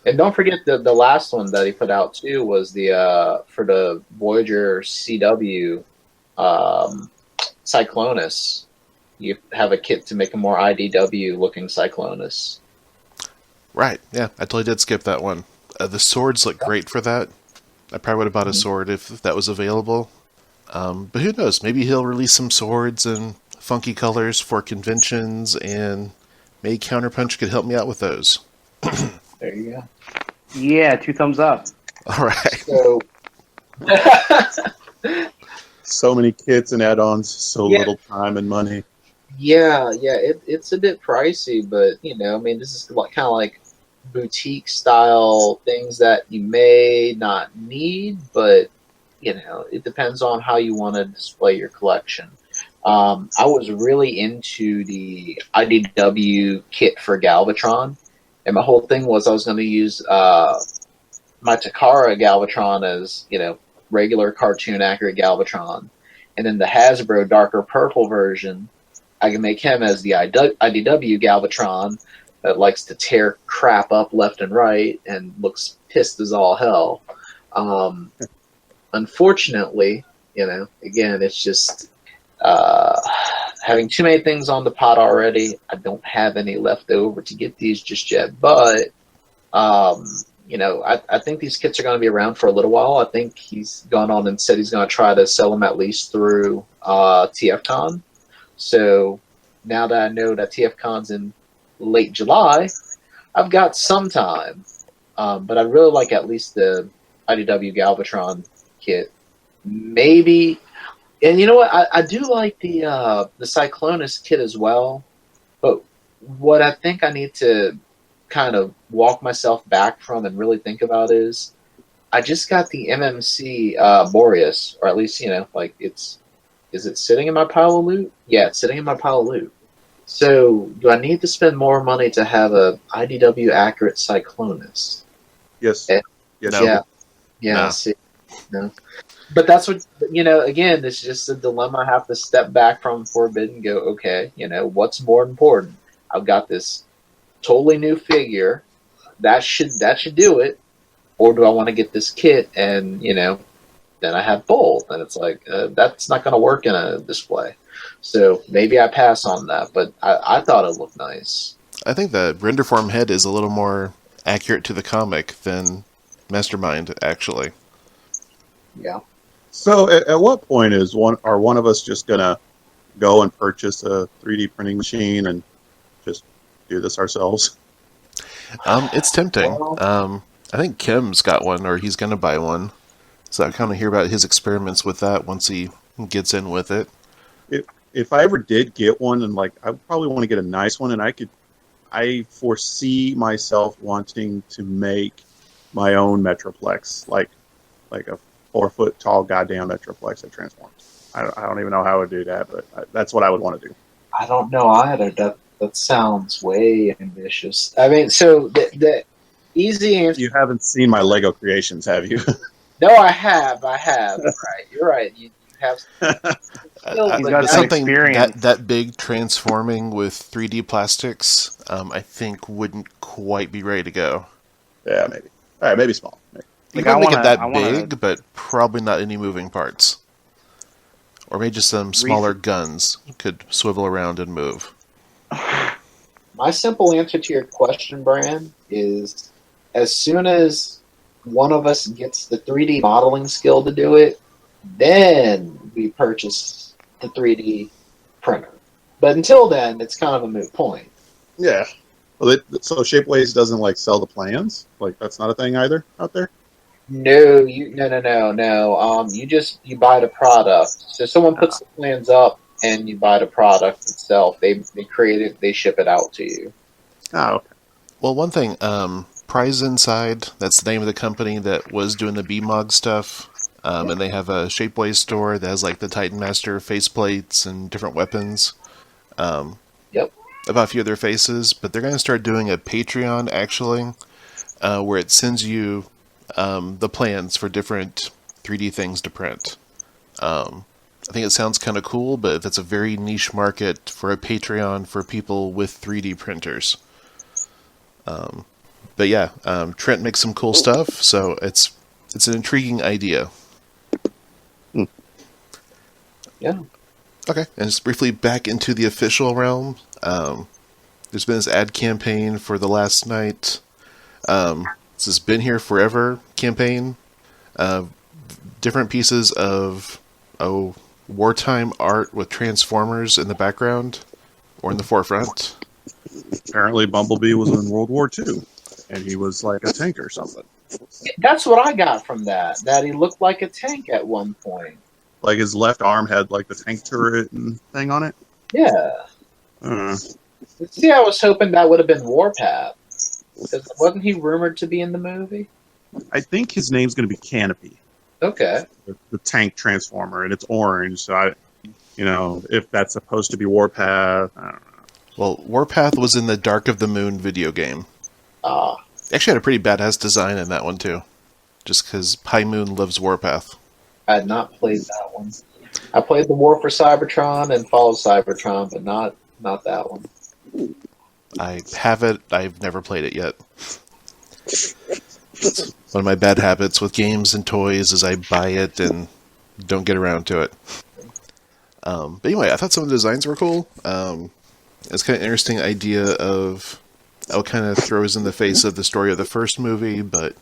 [SPEAKER 3] And don't forget the last one that he put out, too, was the for the Voyager CW Cyclonus. You have a kit to make a more IDW-looking Cyclonus.
[SPEAKER 1] Right, yeah, I totally did skip that one. The swords look great for that. I probably would have bought a sword if that was available. But who knows? Maybe he'll release some swords in funky colors for conventions, and maybe Counterpunch could help me out with those.
[SPEAKER 3] There you go.
[SPEAKER 4] Yeah, 2 thumbs up.
[SPEAKER 1] All right.
[SPEAKER 3] So,
[SPEAKER 2] So many kits and add-ons, so little time and money.
[SPEAKER 3] yeah, it's a bit pricey, but I mean, this is kind of like boutique style things that you may not need, but it depends on how you want to display your collection. I was really into the IDW kit for Galvatron, and my whole thing was I was going to use my Takara Galvatron as regular cartoon accurate Galvatron, and then the Hasbro darker purple version, I can make him as the IDW Galvatron that likes to tear crap up left and right and looks pissed as all hell. Unfortunately, again, it's just having too many things on the pot already. I don't have any left over to get these just yet, but I think these kits are going to be around for a little while. I think he's gone on and said he's going to try to sell them at least through TFCon. So now that I know that TFCon's in late July, I've got some time. But I really like at least the IDW Galvatron kit. Maybe, and you know what? I do like the Cyclonus kit as well. But what I think I need to kind of walk myself back from and really think about is I just got the MMC Boreas, or at least is it sitting in my pile of loot? Yeah, it's sitting in my pile of loot. So do I need to spend more money to have a IDW accurate Cyclonus?
[SPEAKER 2] Yes.
[SPEAKER 3] Yes.
[SPEAKER 1] No.
[SPEAKER 3] Yeah.
[SPEAKER 1] No.
[SPEAKER 3] See, no. But that's what again, it's just a dilemma I have to step back from for a bit and go, okay, what's more important? I've got this totally new figure that should do it, or do I want to get this kit and then I have both, and it's like that's not going to work in a display. So maybe I pass on that, but I thought it looked nice.
[SPEAKER 1] I think the render form head is a little more accurate to the comic than Mastermind, actually.
[SPEAKER 3] Yeah.
[SPEAKER 2] So at what point are one of us just gonna go and purchase a 3D printing machine and just do this ourselves?
[SPEAKER 1] It's tempting.
[SPEAKER 3] Well,
[SPEAKER 1] I think Kim's got one, or he's going to buy one. So I kind of hear about his experiments with that once he gets in with it.
[SPEAKER 2] If I ever did get one, and I would probably want to get a nice one, and I foresee myself wanting to make my own Metroplex, like a 4-foot tall goddamn Metroplex that transforms. I don't even know how I would do that, but that's what I would want to do.
[SPEAKER 3] I don't know either. That sounds way ambitious. I mean, so the easy answer.
[SPEAKER 2] You haven't seen my Lego creations, have you?
[SPEAKER 3] No, I have. Right, you're right. You have.
[SPEAKER 4] He's got some
[SPEAKER 1] something
[SPEAKER 4] experience.
[SPEAKER 1] that big transforming with 3D plastics, I think wouldn't quite be ready to go.
[SPEAKER 2] Yeah, maybe. All right, maybe small. Maybe.
[SPEAKER 1] You can make it that big, but probably not any moving parts. Or maybe just some smaller guns could swivel around and move.
[SPEAKER 3] My simple answer to your question, Bran, is as soon as one of us gets the 3D modeling skill to do it, then we purchase the 3D printer. But until then, it's kind of a moot point.
[SPEAKER 2] Yeah. Well, so Shapeways doesn't sell the plans? That's not a thing either out there?
[SPEAKER 3] No, no. You buy the product. So someone puts the plans up, and you buy the product itself. They create it. They ship it out to you.
[SPEAKER 2] Oh, okay.
[SPEAKER 1] Well, one thing, Prize Inside, that's the name of the company that was doing the BMOG stuff. And they have a Shapeways store that has like the Titan Master faceplates and different weapons.
[SPEAKER 3] Yep.
[SPEAKER 1] About a few of their faces, but they're going to start doing a Patreon actually, where it sends you the plans for different 3D things to print. I think it sounds kind of cool, but that's a very niche market for a Patreon for people with 3D printers. But yeah, Trent makes some cool stuff, so it's an intriguing idea.
[SPEAKER 3] Yeah.
[SPEAKER 1] Okay, and just briefly back into the official realm. There's been this ad campaign for the last night. This has been here forever campaign. Different pieces of wartime art with Transformers in the background or in the forefront.
[SPEAKER 2] Apparently, Bumblebee was in World War II, and he was like a tank or something.
[SPEAKER 3] That's what I got from that. That he looked like a tank at one point.
[SPEAKER 2] Like his left arm had like the tank turret and thing on it.
[SPEAKER 3] Yeah.
[SPEAKER 2] Uh,
[SPEAKER 3] See, I was hoping that would have been Warpath. Because wasn't he rumored to be in the movie?
[SPEAKER 2] I think his name's going to be Canopy.
[SPEAKER 3] Okay.
[SPEAKER 2] The tank transformer, and it's orange. So if that's supposed to be Warpath, I don't know.
[SPEAKER 1] Well, Warpath was in the Dark of the Moon video game. Actually had a pretty badass design in that one too. Just because High Moon loves Warpath.
[SPEAKER 3] I had not played that one. I played the War for Cybertron and Fall of Cybertron, but not that one.
[SPEAKER 1] I have it. I've never played it yet. One of my bad habits with games and toys is I buy it and don't get around to it. But anyway, I thought some of the designs were cool. It's kind of an interesting idea of how it kind of throws in the face of the story of the first movie, but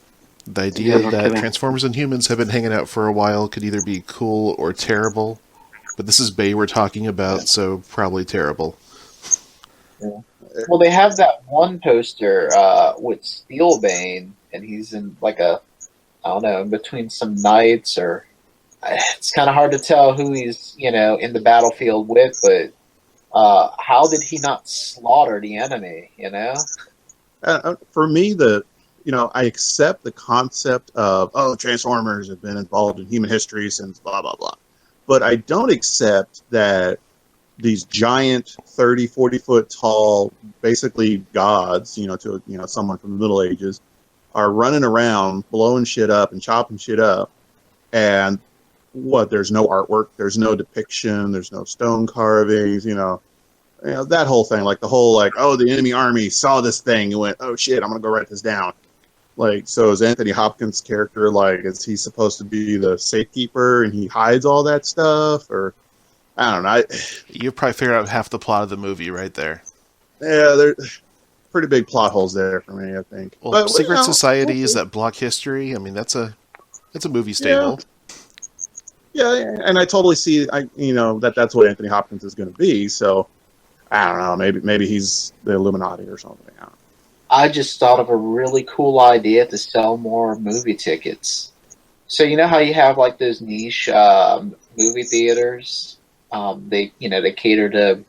[SPEAKER 1] the idea that Transformers and humans have been hanging out for a while could either be cool or terrible. But this is Bay we're talking about, so probably terrible.
[SPEAKER 3] Yeah. Well, they have that one poster with Steelbane, and he's in like in between some knights, or it's kind of hard to tell who he's, in the battlefield with, but how did he not slaughter the enemy,
[SPEAKER 2] For me, I accept the concept of, Transformers have been involved in human history since blah, blah, blah. But I don't accept that these giant 30, 40-foot tall, basically gods, to someone from the Middle Ages, are running around, blowing shit up and chopping shit up. And there's no artwork, there's no depiction, there's no stone carvings, that whole thing, like the whole, the enemy army saw this thing and went, oh shit, I'm going to go write this down. So is Anthony Hopkins' character, is he supposed to be the safekeeper and he hides all that stuff? Or, I don't know.
[SPEAKER 1] You probably figured out half the plot of the movie right there.
[SPEAKER 2] Yeah, there's pretty big plot holes there for me, I think.
[SPEAKER 1] Well,
[SPEAKER 2] but,
[SPEAKER 1] secret societies that block history, that's a movie staple.
[SPEAKER 2] Yeah, and I totally see, that's what Anthony Hopkins is going to be, so I don't know, maybe he's the Illuminati or something. I don't know.
[SPEAKER 3] I just thought of a really cool idea to sell more movie tickets. So you know how you have those niche movie theaters? They cater to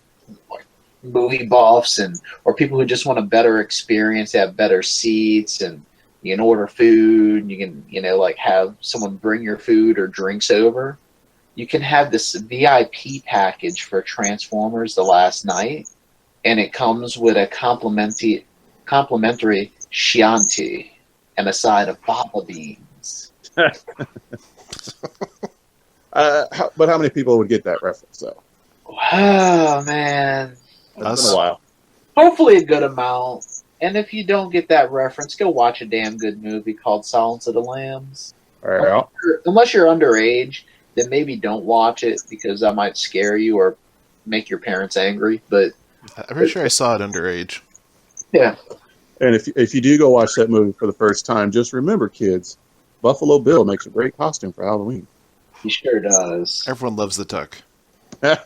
[SPEAKER 3] movie buffs or people who just want a better experience. They have better seats, and you can order food. You can have someone bring your food or drinks over. You can have this VIP package for Transformers: The Last Night, and it comes with a complimentary Chianti and a side of fava beans.
[SPEAKER 2] But how many people would get that reference, though?
[SPEAKER 3] Oh, man.
[SPEAKER 2] It's been a while.
[SPEAKER 3] Hopefully a good amount. And if you don't get that reference, go watch a damn good movie called Silence of the Lambs.
[SPEAKER 2] Yeah.
[SPEAKER 3] Unless you're underage, then maybe don't watch it, because that might scare you or make your parents angry. But
[SPEAKER 1] I'm pretty sure I saw it underage.
[SPEAKER 3] Yeah.
[SPEAKER 2] And if you do go watch that movie for the first time, just remember, kids, Buffalo Bill makes a great costume for Halloween.
[SPEAKER 3] He sure does.
[SPEAKER 1] Everyone loves the tuck.
[SPEAKER 2] There's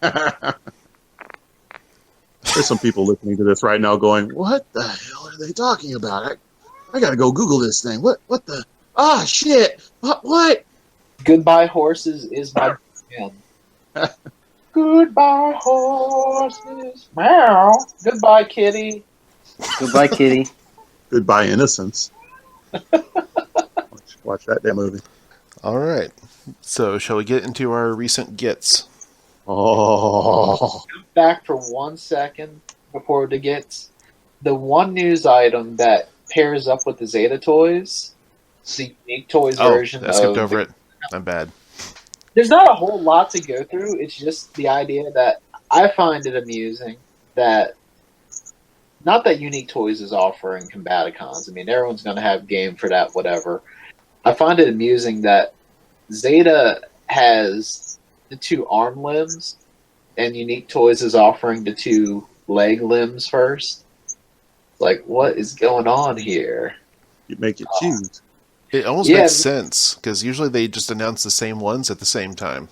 [SPEAKER 2] some people listening to this right now going, what the hell are they talking about? I got to go Google this thing. What the Ah, shit! What?
[SPEAKER 3] Goodbye Horses is my jam. Goodbye horses. Meow. Goodbye kitty.
[SPEAKER 4] Goodbye, kitty.
[SPEAKER 2] Goodbye, innocence. Watch that damn movie.
[SPEAKER 1] All right. So, shall we get into our recent gets?
[SPEAKER 2] Oh,
[SPEAKER 3] Back for 1 second before the gets. The one news item that pairs up with the Zeta Toys, the Unique Toys version
[SPEAKER 1] I skipped
[SPEAKER 3] of
[SPEAKER 1] over it. I'm bad.
[SPEAKER 3] There's not a whole lot to go through. It's just the idea that I find it amusing that not that Unique Toys is offering Combaticons. I mean, everyone's going to have game for that, whatever. I find it amusing that Zeta has the 2 arm limbs, and Unique Toys is offering the 2 leg limbs first. Like, what is going on here?
[SPEAKER 2] you make you choose.
[SPEAKER 1] It almost makes sense, because usually they just announce the same ones at the same time.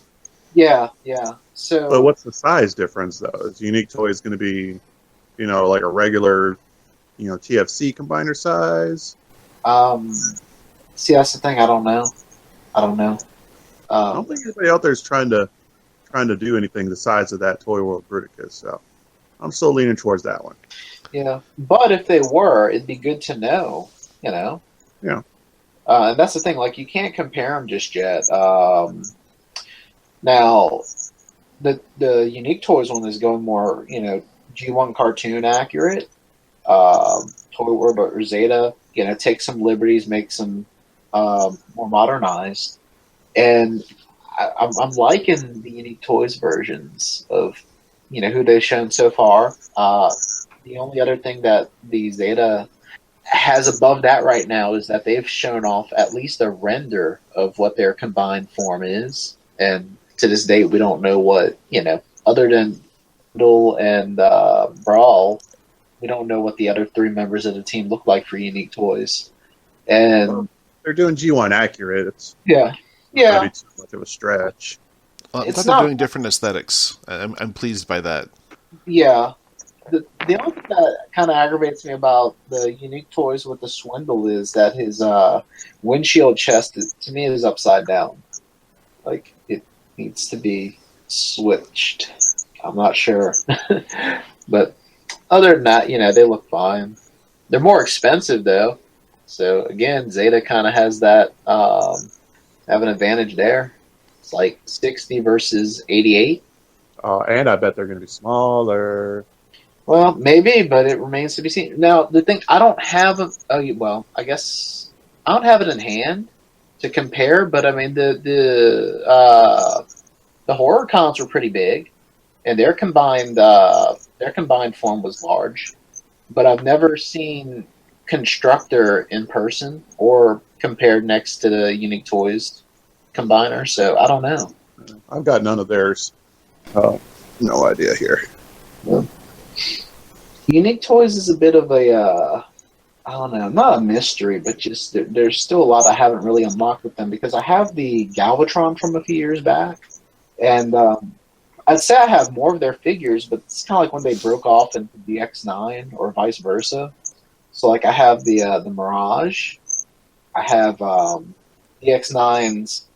[SPEAKER 3] Yeah. So,
[SPEAKER 2] But what's the size difference, though? Is Unique Toys going to be, like a regular, TFC combiner size?
[SPEAKER 3] see, that's the thing. I don't know.
[SPEAKER 2] I don't think anybody out there is trying to do anything the size of that Toyworld Bruticus. So I'm still leaning towards that one.
[SPEAKER 3] Yeah, but if they were, it'd be good to know.
[SPEAKER 2] Yeah.
[SPEAKER 3] And that's the thing. Like, you can't compare them just yet. Now, the Unique Toys one is going more, G1 cartoon accurate. Toyworld or Zeta, take some liberties, make some more modernized. And I'm liking the Unique Toys versions of, who they've shown so far. The only other thing that the Zeta has above that right now is that they've shown off at least a render of what their combined form is. And to this date, we don't know what, other than Bundle and Brawl, we don't know what the other 3 members of the team look like for Unique Toys. And
[SPEAKER 2] they're doing G1 accurate. It's
[SPEAKER 3] yeah.
[SPEAKER 2] Not too much of a stretch.
[SPEAKER 1] Well, I'm glad they're doing different aesthetics. I'm pleased by that.
[SPEAKER 3] Yeah. The only thing that kind of aggravates me about the Unique Toys with the Swindle is that his windshield chest, to me, is upside down. Like, it needs to be switched. I'm not sure. But other than that, they look fine. They're more expensive, though. So, again, Zeta kind of has that, have an advantage there. It's like 60 versus 88.
[SPEAKER 2] And I bet they're going to be smaller.
[SPEAKER 3] Well, maybe, but it remains to be seen. Now, the thing, I don't have I guess I don't have it in hand to compare, but I mean the horror cons were pretty big, and their combined form was large, but I've never seen Constructor in person or compared next to the Unique Toys combiner, so I don't know.
[SPEAKER 2] I've got none of theirs. No idea here.
[SPEAKER 3] Yeah. Unique Toys is a bit of a, I don't know, not a mystery, but just there's still a lot I haven't really unlocked with them because I have the Galvatron from a few years back, and I'd say I have more of their figures, but it's kind of like when they broke off into the X9 or vice versa. So, like, I have the Mirage, I have the X9's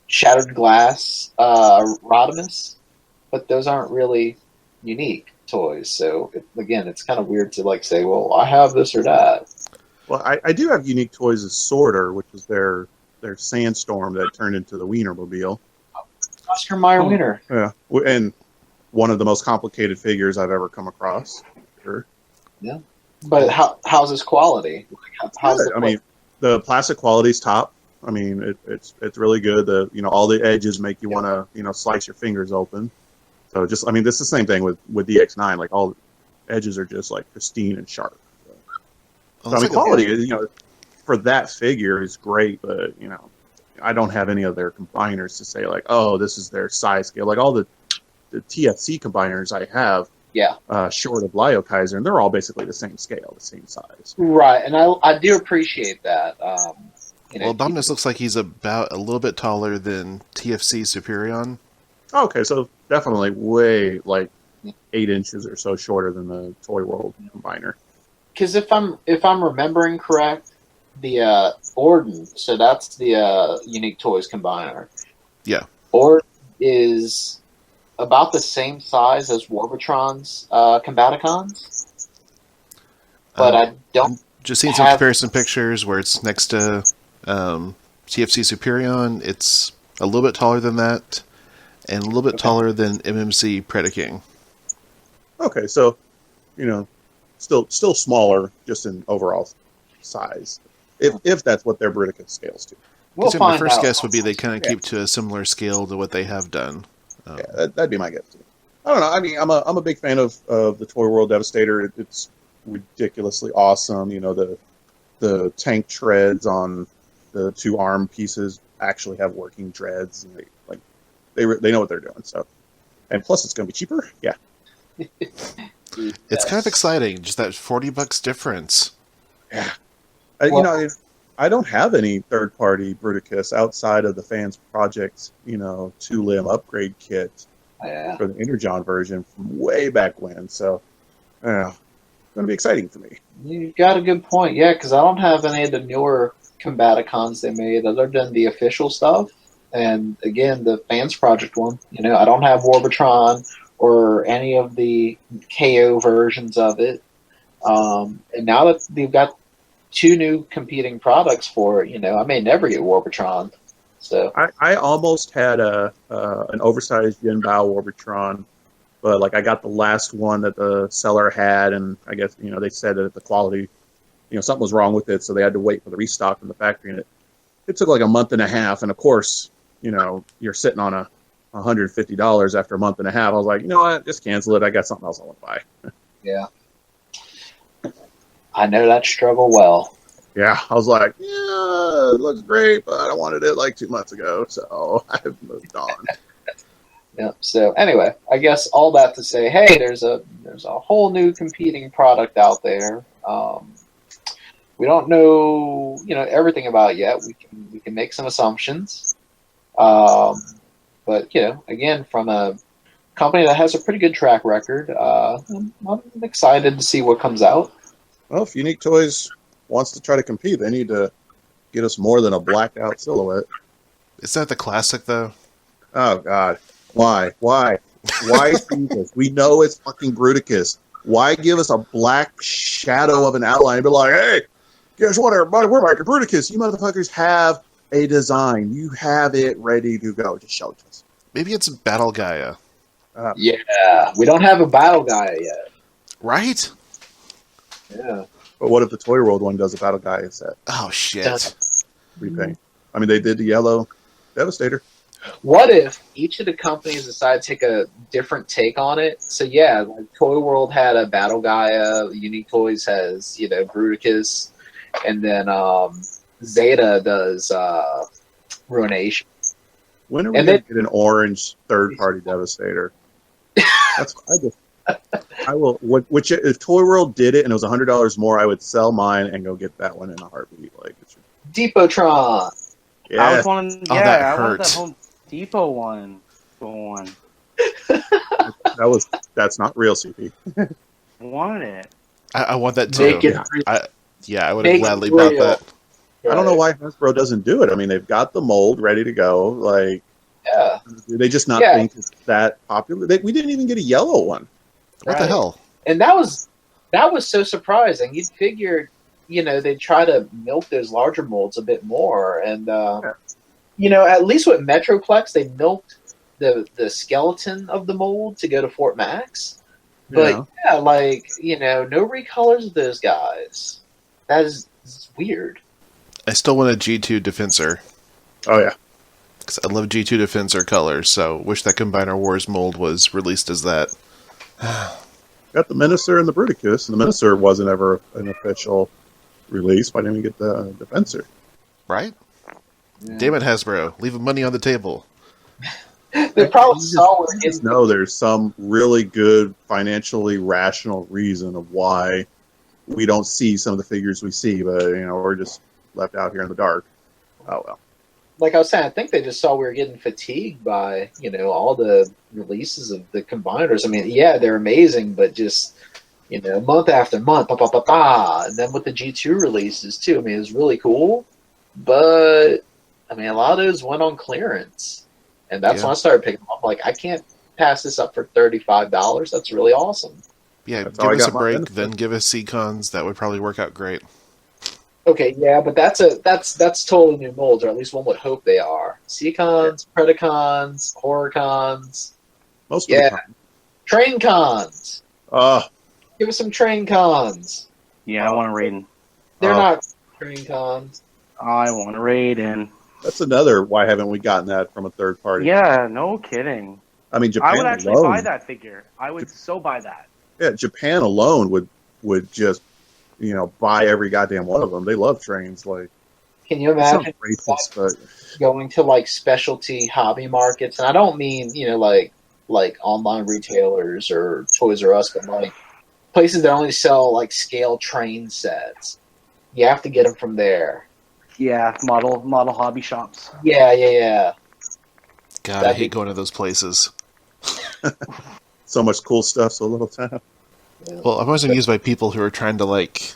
[SPEAKER 3] Shattered Glass Rodimus, but those aren't really unique toys. So, again, it's kind of weird to, like, say, well, I have this or that.
[SPEAKER 2] Well, I do have Unique Toys' Sorter, which is their Sandstorm that turned into the Wienermobile.
[SPEAKER 3] Oscar Mayer Wiener.
[SPEAKER 2] Yeah, and one of the most complicated figures I've ever come across. Sure.
[SPEAKER 3] Yeah. But how's his quality?
[SPEAKER 2] I mean, the plastic quality's top. I mean, it's really good. All the edges make you want to slice your fingers open. So this is the same thing with the X9. Like, all the edges are just like pristine and sharp. So, quality for that figure is great, but I don't have any of their combiners to say like, oh, this is their size scale. Like all the TFC combiners I have.
[SPEAKER 3] Yeah.
[SPEAKER 2] Short of Lio Kaiser, and they're all basically the same scale, the same size.
[SPEAKER 3] Right, and I do appreciate that.
[SPEAKER 1] Dominus looks like he's about a little bit taller than TFC Superion.
[SPEAKER 2] Okay, so definitely way like 8 inches or so shorter than the Toyworld combiner.
[SPEAKER 3] Because if I'm remembering correct, the Orden, so that's the Unique Toys combiner.
[SPEAKER 1] Yeah.
[SPEAKER 3] Orden is about the same size as Warbitron's Combaticons, but I don't.
[SPEAKER 1] Just seeing some comparison pictures where it's next to TFC Superion. It's a little bit taller than that, and a little bit taller than MMC Predaking.
[SPEAKER 2] Okay, so still smaller, just in overall size, if that's what their Bruticus scales to.
[SPEAKER 3] We'll
[SPEAKER 1] my first
[SPEAKER 3] out.
[SPEAKER 1] guess would be they kind of keep to a similar scale to what they have done.
[SPEAKER 2] Yeah, that'd be my guess too. I don't know. I mean, I'm a big fan of the Toyworld Devastator. It's ridiculously awesome. The tank treads on the two arm pieces actually have working treads. And they know what they're doing. So, and plus it's going to be cheaper. Yeah.
[SPEAKER 1] It's kind of exciting, just that $40 difference.
[SPEAKER 2] Yeah. I don't have any third-party Bruticus outside of the Fans Project, 2-limb upgrade kit for the Energon version from way back when. So, it's going to be exciting for me.
[SPEAKER 3] You got a good point, yeah, because I don't have any of the newer Combaticons they made other than the official stuff. And again, the Fans Project one, I don't have Warbitron or any of the KO versions of it. And now that they've got 2 new competing products for it, I may never get Warbitron. So
[SPEAKER 2] I almost had an oversized Jinbao Warbitron, but I got the last one that the seller had, and I guess they said that the quality, something was wrong with it, so they had to wait for the restock from the factory, and it took a month and a half, and of course, you're sitting on $150 after a month and a half. I was like, you know what, just cancel it. I got something else I want to buy.
[SPEAKER 3] Yeah. I know that struggle well.
[SPEAKER 2] Yeah, I was like, yeah, it looks great, but I wanted it 2 months ago, so I've moved on.
[SPEAKER 3] Yeah. So anyway, I guess all that to say, hey, there's a whole new competing product out there. We don't know, everything about it yet. We can make some assumptions. But again, from a company that has a pretty good track record, I'm excited to see what comes out.
[SPEAKER 2] Well, if Unique Toys wants to try to compete, they need to get us more than a blacked out silhouette.
[SPEAKER 1] Is that the classic, though?
[SPEAKER 2] Oh, God. Why? Why Jesus? We know it's fucking Bruticus. Why give us a black shadow of an outline and be like, hey, guess what, everybody? We're making Bruticus. You motherfuckers have a design. You have it ready to go. Just show it to us.
[SPEAKER 1] Maybe it's Battle Gaia.
[SPEAKER 3] Yeah. We don't have a Battle Gaia yet.
[SPEAKER 1] Right?
[SPEAKER 3] Yeah.
[SPEAKER 2] But what if the Toy World one does a Battle Gaia set?
[SPEAKER 1] Oh, shit.
[SPEAKER 2] Repaint. I mean, they did the yellow Devastator.
[SPEAKER 3] What if each of the companies decide to take a different take on it? So yeah, Toy World had a Battle Gaia, Unique Toys has, Bruticus, and then Zeta does Ruination.
[SPEAKER 2] When are we going to get an orange third-party Devastator? I will. If Toy World did it and it was $100 more, I would sell mine and go get that one in a heartbeat.
[SPEAKER 3] Depotron.
[SPEAKER 2] Yeah.
[SPEAKER 4] I was wanting.
[SPEAKER 1] Oh,
[SPEAKER 4] Yeah,
[SPEAKER 1] that
[SPEAKER 4] I want
[SPEAKER 1] hurts.
[SPEAKER 4] that Home Depot one. Going.
[SPEAKER 2] That's not real, CP.
[SPEAKER 4] Wanted it.
[SPEAKER 1] I want that too.
[SPEAKER 3] Make it
[SPEAKER 1] I would have gladly bought that.
[SPEAKER 2] I don't know why Hasbro doesn't do it. I mean, they've got the mold ready to go.
[SPEAKER 3] Yeah.
[SPEAKER 2] Do they just not think it's that popular? We didn't even get a yellow one.
[SPEAKER 1] What the hell?
[SPEAKER 3] And that was so surprising. You'd figured, they'd try to milk those larger molds a bit more. And, at least with Metroplex, they milked the skeleton of the mold to go to Fort Max. But, no recolors of those guys. That is weird.
[SPEAKER 1] I still want a G2 Defensor.
[SPEAKER 2] Oh, yeah.
[SPEAKER 1] Because I love G2 Defensor colors, so wish that Combiner Wars mold was released as that.
[SPEAKER 2] Got the Minister and the Bruticus, and the Minister wasn't ever an official release. Why didn't we get the Defensor?
[SPEAKER 1] Right? Yeah. Damn it, Hasbro. Leave money on the table.
[SPEAKER 3] They probably saw where
[SPEAKER 2] just know there's some really good, financially rational reason of why we don't see some of the figures we see, but, we're just left out here in the dark. Oh, well.
[SPEAKER 3] Like I was saying, I think they just saw we were getting fatigued by, all the releases of the combiners. I mean, yeah, they're amazing, but just You know, month after month, and then with the G2 releases too. I mean, it was really cool, but I mean, a lot of those went on clearance, and that's when I started picking them up. Like, I can't pass this up for $35. That's really awesome.
[SPEAKER 1] Yeah, give us a break, then give us Seacons. That would probably work out great.
[SPEAKER 3] Okay, yeah, but that's totally new molds, or at least one would hope they are. Seacons, Predacons, Horrorcons.
[SPEAKER 2] Most of the time.
[SPEAKER 3] Train cons. Give us some train cons.
[SPEAKER 4] Yeah, I want a Raiden.
[SPEAKER 3] They're not train cons.
[SPEAKER 4] I want a Raiden.
[SPEAKER 2] That's another. Why haven't we gotten that from a third party?
[SPEAKER 4] Yeah, no kidding.
[SPEAKER 2] I mean, Japan
[SPEAKER 4] I would actually
[SPEAKER 2] alone,
[SPEAKER 4] buy that figure. I would so buy that.
[SPEAKER 2] Yeah, Japan alone would just, buy every goddamn one of them. They love trains. Like,
[SPEAKER 3] can you imagine
[SPEAKER 2] racist, but
[SPEAKER 3] going to like specialty hobby markets? And I don't mean like online retailers or Toys R Us, but like places that only sell like scale train sets. You have to get them from there.
[SPEAKER 4] Yeah, model hobby shops.
[SPEAKER 3] Yeah.
[SPEAKER 1] God, I hate going to those places.
[SPEAKER 2] So much cool stuff, so little time.
[SPEAKER 3] Yeah.
[SPEAKER 1] Well, I'm always amused by people who are trying to like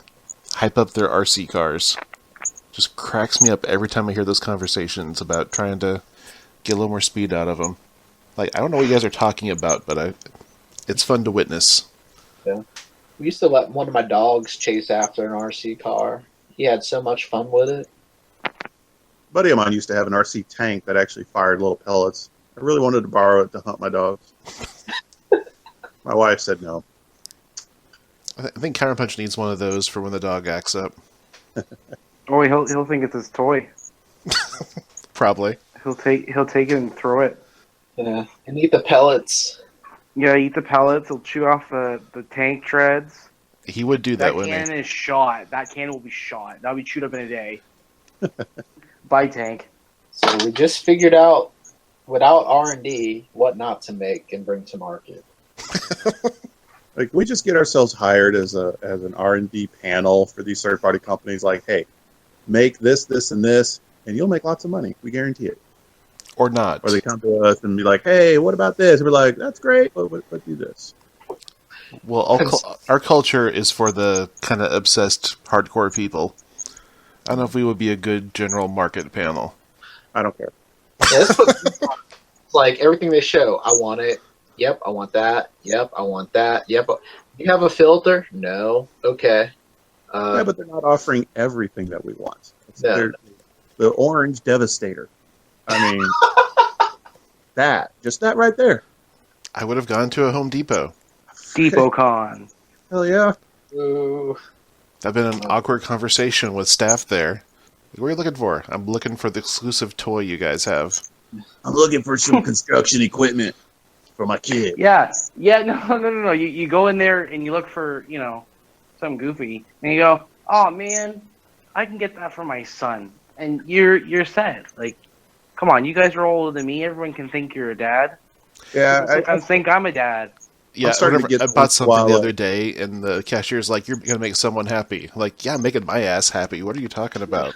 [SPEAKER 1] hype up their RC cars. Just cracks me up every time I hear those conversations about trying to get a little more speed out of them. Like, I don't know what you guys are talking about, but it's fun to witness.
[SPEAKER 3] Yeah. We used to let one of my dogs chase after an RC car. He had so much fun with it.
[SPEAKER 2] A buddy of mine used to have an RC tank that actually fired little pellets. I really wanted to borrow it to hunt my dogs. My wife said no.
[SPEAKER 1] I think Counterpunch needs one of those for when the dog acts up.
[SPEAKER 4] Oh, he'll think it's his toy.
[SPEAKER 1] Probably.
[SPEAKER 4] He'll take it and throw it.
[SPEAKER 3] Yeah, and eat the pellets.
[SPEAKER 4] Yeah, eat the pellets. He'll chew off the tank treads.
[SPEAKER 1] He would do that, wouldn't he?
[SPEAKER 4] That cannon is shot. That cannon will be shot. That'll be chewed up in a day. Bye, tank.
[SPEAKER 3] So we just figured out, without R&D, what not to make and bring to market.
[SPEAKER 2] Like, we just get ourselves hired as an R&D panel for these third-party companies. Like, hey, make this, and this, and you'll make lots of money. We guarantee it.
[SPEAKER 1] Or not.
[SPEAKER 2] Or they come to us and be like, hey, what about this? And we're like, that's great, but do this.
[SPEAKER 1] Well, our culture is for the kind of obsessed hardcore people. I don't know if we would be a good general market panel.
[SPEAKER 2] I don't care.
[SPEAKER 3] Yeah, it's like everything they show. I want it. Yep, I want that. Yep, I want that. Yep. You have a filter? No. Okay.
[SPEAKER 2] Yeah, but they're not offering everything that we want.
[SPEAKER 3] No.
[SPEAKER 2] The Orange Devastator. I mean, just that right there.
[SPEAKER 1] I would have gone to a Home Depot.
[SPEAKER 4] DepotCon.
[SPEAKER 2] Hell yeah.
[SPEAKER 3] Ooh.
[SPEAKER 1] I've been in an awkward conversation with staff there. What are you looking for? I'm looking for the exclusive toy you guys have.
[SPEAKER 2] I'm looking for some construction equipment for my kid.
[SPEAKER 4] Yeah. No. You go in there and you look for, something goofy, and you go, oh man, I can get that for my son, and you're set. Like, come on, you guys are older than me. Everyone can think you're a dad.
[SPEAKER 2] Yeah,
[SPEAKER 4] I think I'm a dad.
[SPEAKER 1] Yeah, I bought something the other day, and the cashier's like, "You're gonna make someone happy." I'm like, yeah, I'm making my ass happy. What are you talking about?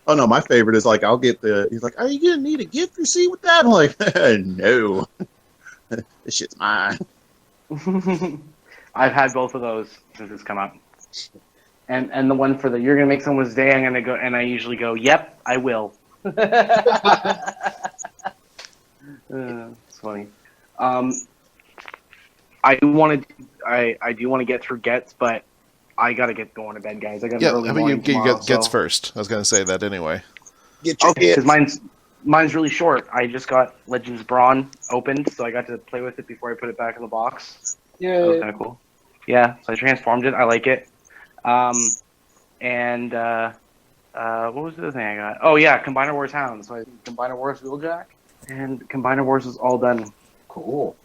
[SPEAKER 2] Oh no, my favorite is like, he's like, are you gonna need a gift receipt with that? I'm like, no, this shit's mine.
[SPEAKER 4] I've had both of those since it's come up, and the one for the you're gonna make someone's day. I'm gonna go, and I usually go, yep, I will. It's funny. I do want to get through Gets, but I gotta get going to bed, guys. I got an early morning tomorrow,
[SPEAKER 1] Gets first. I was gonna say that anyway.
[SPEAKER 2] Get your
[SPEAKER 4] because mine's really short. I just got Legends Brawn opened, so I got to play with it before I put it back in the box.
[SPEAKER 3] Yeah,
[SPEAKER 4] that was kind of cool. Yeah, so I transformed it. I like it. And what was the other thing I got? Oh yeah, Combiner Wars Hound. So I Combiner Wars Wheeljack, and Combiner Wars is all done.
[SPEAKER 3] cool.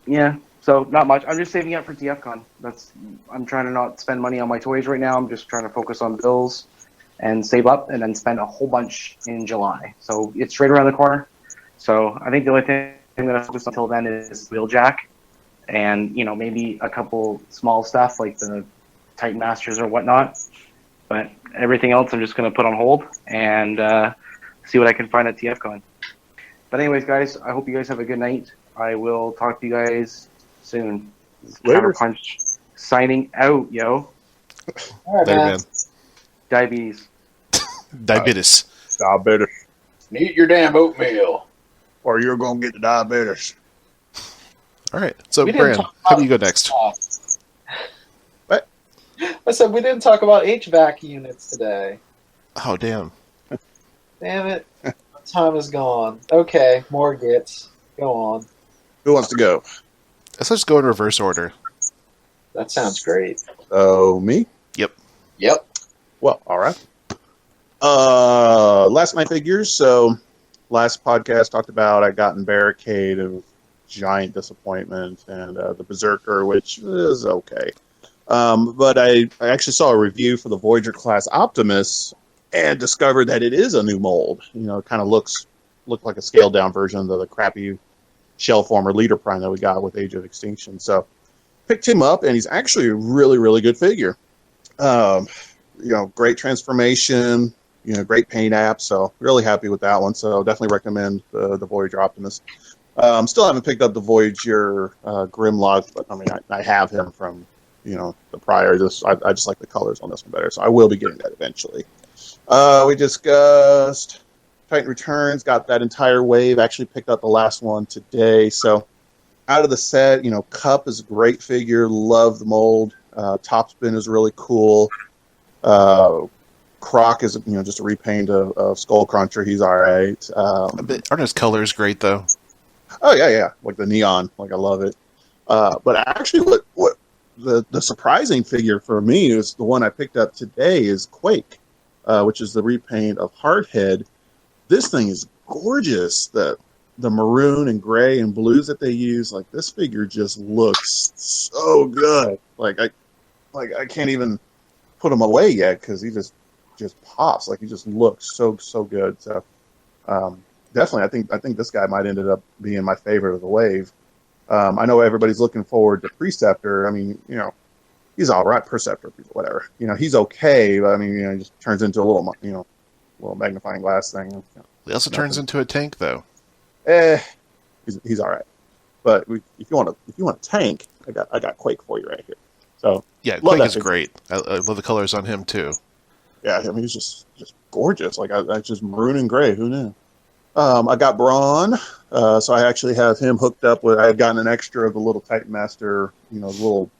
[SPEAKER 4] Yeah. So not much. I'm just saving up for TFCon. I'm trying to not spend money on my toys right now. I'm just trying to focus on bills and save up, and then spend a whole bunch in July. So it's right around the corner. So I think the only thing that I focus on until then is Wheeljack, and maybe a couple small stuff like the Titan Masters or whatnot. But everything else I'm just going to put on hold and see what I can find at TFCon. But anyways, guys, I hope you guys have a good night. I will talk to you guys soon.
[SPEAKER 2] Later.
[SPEAKER 4] Counterpunch signing out, yo.
[SPEAKER 3] All right,
[SPEAKER 1] Later,
[SPEAKER 3] man.
[SPEAKER 1] man.
[SPEAKER 4] Diabetes.
[SPEAKER 1] Diabetes.
[SPEAKER 2] Diabetes.
[SPEAKER 3] Eat your damn oatmeal.
[SPEAKER 2] Or you're going to get the diabetes.
[SPEAKER 1] All right. So,
[SPEAKER 3] We didn't
[SPEAKER 1] Bran,
[SPEAKER 3] talk
[SPEAKER 1] how
[SPEAKER 3] about-
[SPEAKER 1] do you go next?
[SPEAKER 2] What?
[SPEAKER 3] I said we didn't talk about HVAC units today.
[SPEAKER 1] Oh, damn.
[SPEAKER 3] Damn it. Time is gone. Okay, more gets. Go on.
[SPEAKER 2] Who wants to go?
[SPEAKER 1] Let's just go in reverse order.
[SPEAKER 3] That sounds great.
[SPEAKER 2] Oh, me?
[SPEAKER 3] Yep.
[SPEAKER 2] Well, all right. Last night figures. So, last podcast talked about I got in Barricade of giant disappointment and the Berserker, which is okay. But I actually saw a review for the Voyager class Optimus and discovered that it is a new mold. You know, it kind of looked like a scaled down version of the crappy shell former Leader Prime that we got with Age of Extinction. So, picked him up, and he's actually a really, really good figure. Great transformation, great paint app, so really happy with that one. So definitely recommend the Voyager Optimus. Still haven't picked up the Voyager Grimlock, but I mean, I have him from, the prior. I just like the colors on this one better, so I will be getting that eventually. We discussed Titan Returns, got that entire wave, actually picked up the last one today. So out of the set, Cup is a great figure, love the mold. Topspin is really cool. Croc is, just a repaint of Skullcruncher. He's all right.
[SPEAKER 1] Aren't his colors great, though?
[SPEAKER 2] Oh, yeah. Like the neon. Like, I love it. But actually, what the surprising figure for me is the one I picked up today is Quake, which is the repaint of Hardhead. This thing is gorgeous. The maroon and gray and blues that they use, like, this figure just looks so good. Like I can't even put him away yet because he just pops. Like, he just looks so good. So definitely, I think this guy might ended up being my favorite of the wave. I know everybody's looking forward to Preceptor. I mean, he's all right. Preceptor, whatever. He's okay, but I mean, he just turns into a little magnifying glass thing.
[SPEAKER 1] He also turns into a tank, though.
[SPEAKER 2] He's all right. But if you want a tank, I got Quake for you right here. So
[SPEAKER 1] Yeah,
[SPEAKER 2] love
[SPEAKER 1] Quake is
[SPEAKER 2] figure.
[SPEAKER 1] great. I love the colors on him, too.
[SPEAKER 2] Yeah, I mean, he's just gorgeous. Like, I just maroon and gray. Who knew? I got Brawn, so I actually have him hooked up with. I had gotten an extra of the little Titan Master, little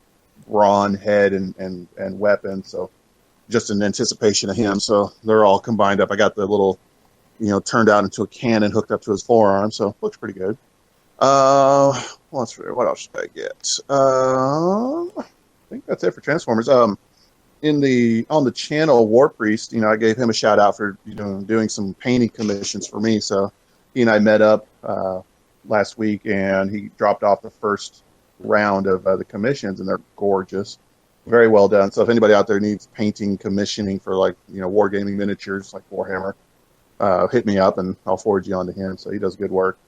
[SPEAKER 2] Brawn head and weapon. So just in anticipation of him. So they're all combined up. I got the little, turned out into a cannon hooked up to his forearm. So looks pretty good. What else should I get? I think that's it for Transformers. On the channel, War Priest, I gave him a shout out for doing some painting commissions for me. So he and I met up last week, and he dropped off the first round of the commissions, and they're gorgeous, very well done. So if anybody out there needs painting commissioning for wargaming miniatures like Warhammer, hit me up and I'll forward you on to him. So he does good work.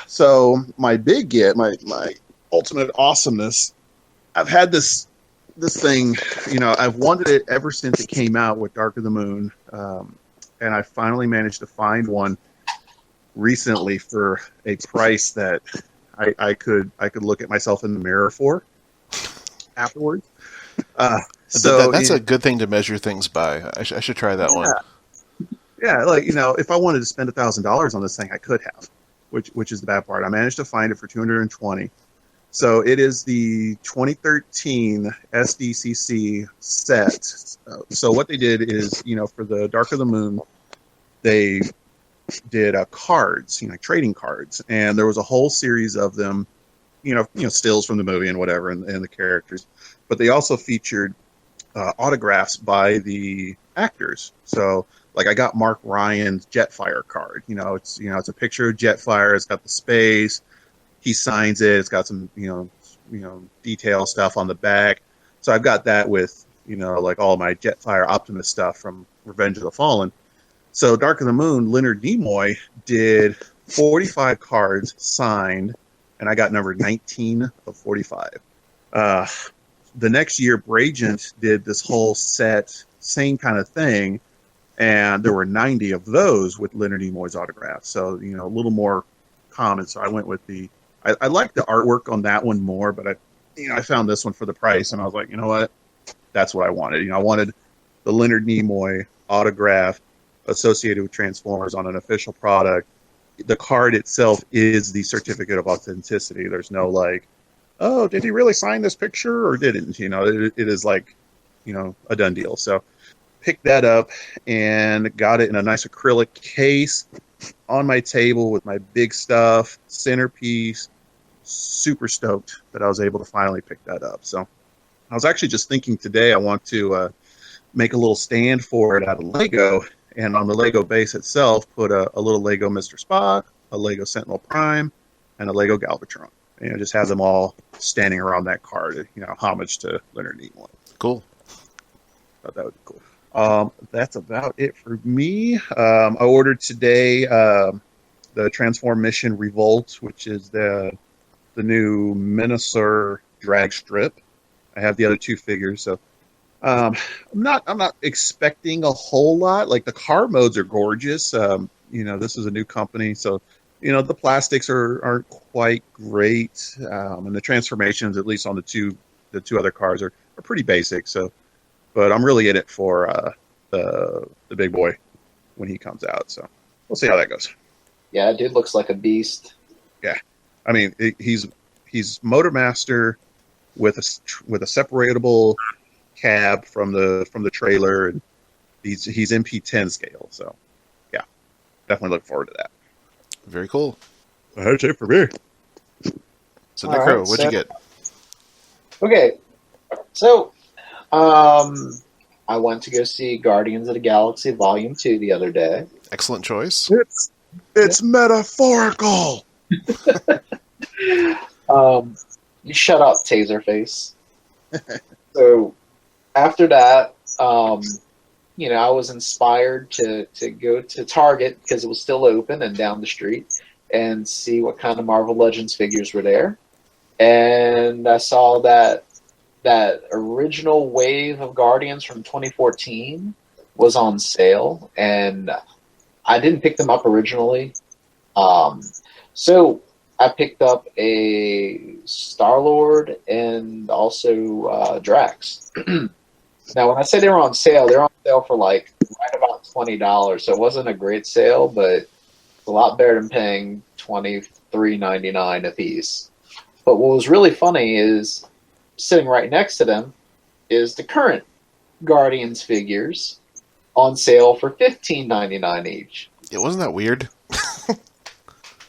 [SPEAKER 2] So my big get, my ultimate awesomeness, I've had this thing, I've wanted it ever since it came out with Dark of the Moon, and I finally managed to find one recently for a price that I could look at myself in the mirror for afterwards. So
[SPEAKER 1] that's a good thing to measure things by. I should try that one.
[SPEAKER 2] Yeah, if I wanted to spend $1,000 on this thing, I could have, which is the bad part. I managed to find it for $220. So it is the 2013 SDCC set. So what they did is, for the Dark of the Moon, they did cards, trading cards, and there was a whole series of them, stills from the movie and whatever, and the characters. But they also featured autographs by the actors. So, like, I got Mark Ryan's Jetfire card. It's a picture of Jetfire. It's got the space. He signs it. It's got some, detail stuff on the back. So I've got that with, like all my Jetfire Optimus stuff from Revenge of the Fallen. So Dark of the Moon, Leonard Nimoy did 45 cards signed, and I got number 19 of 45. The next year, Bragent did this whole set, same kind of thing, and there were 90 of those with Leonard Nimoy's autograph. So, a little more common. So I went with I like the artwork on that one more, but I found this one for the price, and I was like, you know what? That's what I wanted. I wanted the Leonard Nimoy autograph associated with Transformers on an official product. The card itself is the certificate of authenticity. There's no like, oh, did he really sign this picture or didn't? It is like, a done deal. So picked that up and got it in a nice acrylic case on my table with my big stuff, centerpiece. Super stoked that I was able to finally pick that up. So I was actually just thinking today I want to make a little stand for it out of Lego, and on the Lego base itself put a little Lego Mr. Spock, a Lego Sentinel Prime, and a Lego Galvatron. Just have them all standing around that card, homage to Leonard Nimoy.
[SPEAKER 1] Cool.
[SPEAKER 2] Thought that would be cool. That's about it for me. I ordered today the Transform Mission Revolt, which is the new Minosaur drag strip. I have the other two figures, so I'm not expecting a whole lot. Like, the car modes are gorgeous. This is a new company, so the plastics aren't quite great, and the transformations, at least on the two other cars, are pretty basic. So, but I'm really in it for the big boy when he comes out. So we'll see how that goes.
[SPEAKER 3] Yeah, dude looks like a beast.
[SPEAKER 2] Yeah, I mean, he's Motormaster with a separatable cab from the trailer, and he's MP10 scale. So yeah, definitely look forward to that.
[SPEAKER 1] Very cool.
[SPEAKER 2] That's it for me.
[SPEAKER 1] So Necro, what'd you get?
[SPEAKER 3] Okay, so I went to go see Guardians of the Galaxy Volume 2 the other day.
[SPEAKER 1] Excellent choice.
[SPEAKER 2] It's metaphorical.
[SPEAKER 3] You shut up, Taserface. So after that, I was inspired to go to Target because it was still open and down the street and see what kind of Marvel Legends figures were there. And I saw that original wave of Guardians from 2014 was on sale, and I didn't pick them up originally. So I picked up a Star-Lord and also Drax. Now, when I say they were on sale for like right about $20. So it wasn't a great sale, but it's a lot better than paying $23.99 a piece. But what was really funny is sitting right next to them is the current Guardians figures on sale for $15.99 each.
[SPEAKER 1] It wasn't that weird.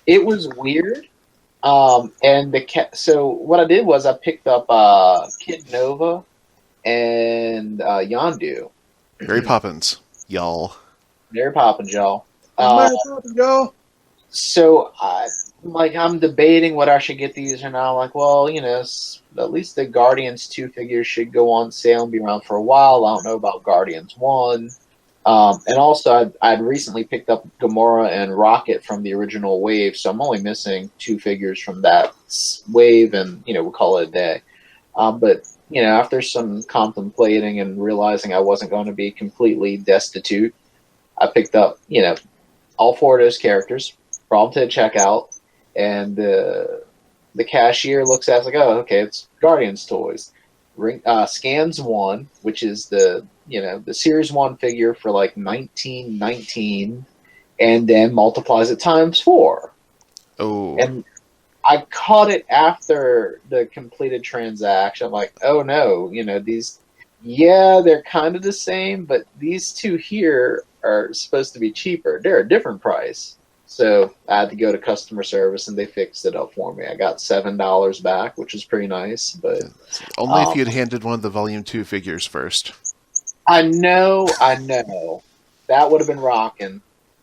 [SPEAKER 3] It was weird. And so what I did was I picked up Kid Nova and Yondu.
[SPEAKER 1] Mary Poppins, y'all.
[SPEAKER 3] Mary Poppins, y'all.
[SPEAKER 2] Mary Poppins, y'all.
[SPEAKER 3] So I'm debating whether I should get these or not. Like, well, at least the Guardians 2 figures should go on sale and be around for a while. I don't know about Guardians 1. And also, I'd recently picked up Gamora and Rocket from the original wave, so I'm only missing 2 figures from that wave, and, we'll call it a day. But, after some contemplating and realizing I wasn't going to be completely destitute, I picked up, all 4 of those characters, brought them to the checkout, and the cashier looks at it like, oh, okay, it's Guardians toys. Scans 1, which is the Series 1 figure for like $19.19, and then multiplies it times 4.
[SPEAKER 1] Oh.
[SPEAKER 3] And I caught it after the completed transaction. I'm like, oh no, they're kind of the same, but these 2 here are supposed to be cheaper. They're a different price. So I had to go to customer service, and they fixed it up for me. I got $7 back, which was pretty nice. But
[SPEAKER 1] only if you had handed one of the Volume 2 figures first.
[SPEAKER 3] I know. That would have been rocking,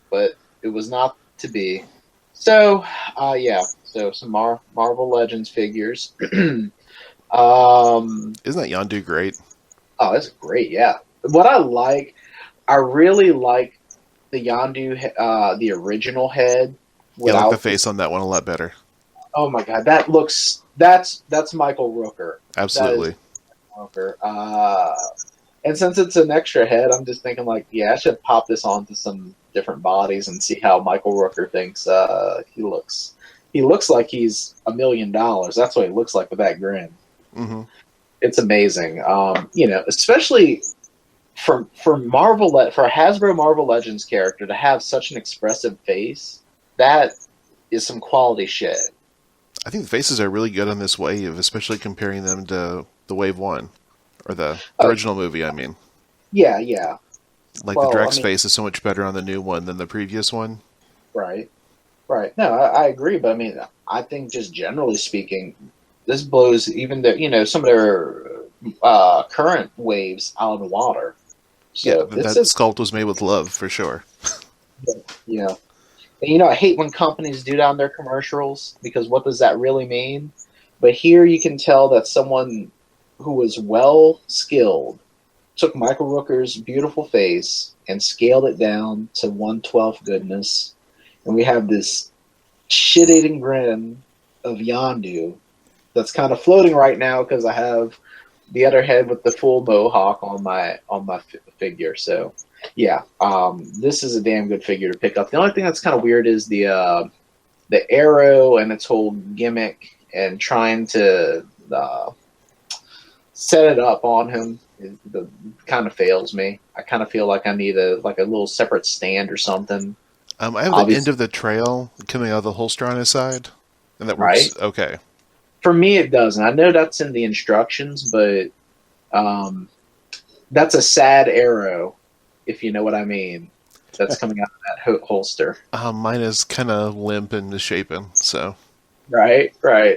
[SPEAKER 3] but it was not to be. So, so some Marvel Legends figures.
[SPEAKER 1] Isn't that Yondu great?
[SPEAKER 3] Oh, it's great, yeah. What I really like the Yondu, the original head.
[SPEAKER 1] I like the face on that one a lot better.
[SPEAKER 3] Oh my god, that's Michael Rooker.
[SPEAKER 1] Absolutely.
[SPEAKER 3] Rooker. And since it's an extra head, I'm just thinking like, I should pop this onto some different bodies and see how Michael Rooker thinks he looks. He looks like he's $1 million. That's what he looks like with that grin.
[SPEAKER 1] Mm-hmm.
[SPEAKER 3] It's amazing. Especially for Marvel, for a Hasbro Marvel Legends character to have such an expressive face, that is some quality shit.
[SPEAKER 1] I think the faces are really good on this wave, especially comparing them to the Wave 1. Or the original movie, I mean.
[SPEAKER 3] Yeah, yeah.
[SPEAKER 1] Like, the Drex face is so much better on the new one than the previous one.
[SPEAKER 3] Right. Right. No, I agree, but I mean, I think just generally speaking, this blows even some of their current waves out of the water. So
[SPEAKER 1] that sculpt was made with love, for sure.
[SPEAKER 3] Yeah. And, I hate when companies do that on their commercials, because what does that really mean? But here you can tell that someone who was well skilled took Michael Rooker's beautiful face and scaled it down to 1/12 goodness. And we have this shit-eating grin of Yondu that's kind of floating right now because I have the other head with the full mohawk on my figure. So, yeah, this is a damn good figure to pick up. The only thing that's kind of weird is the arrow and its whole gimmick and trying to set it up on him. Kind of fails me. I kind of feel like I need a little separate stand or something.
[SPEAKER 1] I have the end of the trail coming out of the holster on his side, and that works okay.
[SPEAKER 3] For me, it doesn't. I know that's in the instructions, but that's a sad arrow, if you know what I mean. That's coming out of that holster.
[SPEAKER 1] Mine is kind of limp and misshapen, so.
[SPEAKER 3] Right.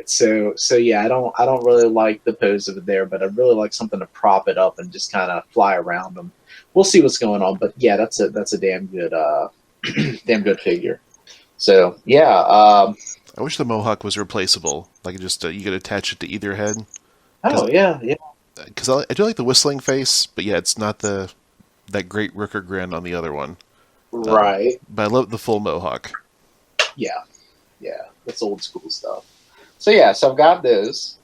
[SPEAKER 3] So yeah, I don't really like the pose of it there, but I really like something to prop it up and just kind of fly around them. We'll see what's going on, but yeah, that's a damn good damn good figure. So yeah,
[SPEAKER 1] I wish the mohawk was replaceable, like just you could attach it to either head.
[SPEAKER 3] Oh yeah.
[SPEAKER 1] Because I do like the whistling face, but yeah, it's not that great Rooker grin on the other one.
[SPEAKER 3] Right.
[SPEAKER 1] But I love the full mohawk.
[SPEAKER 3] Yeah. That's old school stuff. So yeah, so I've got those,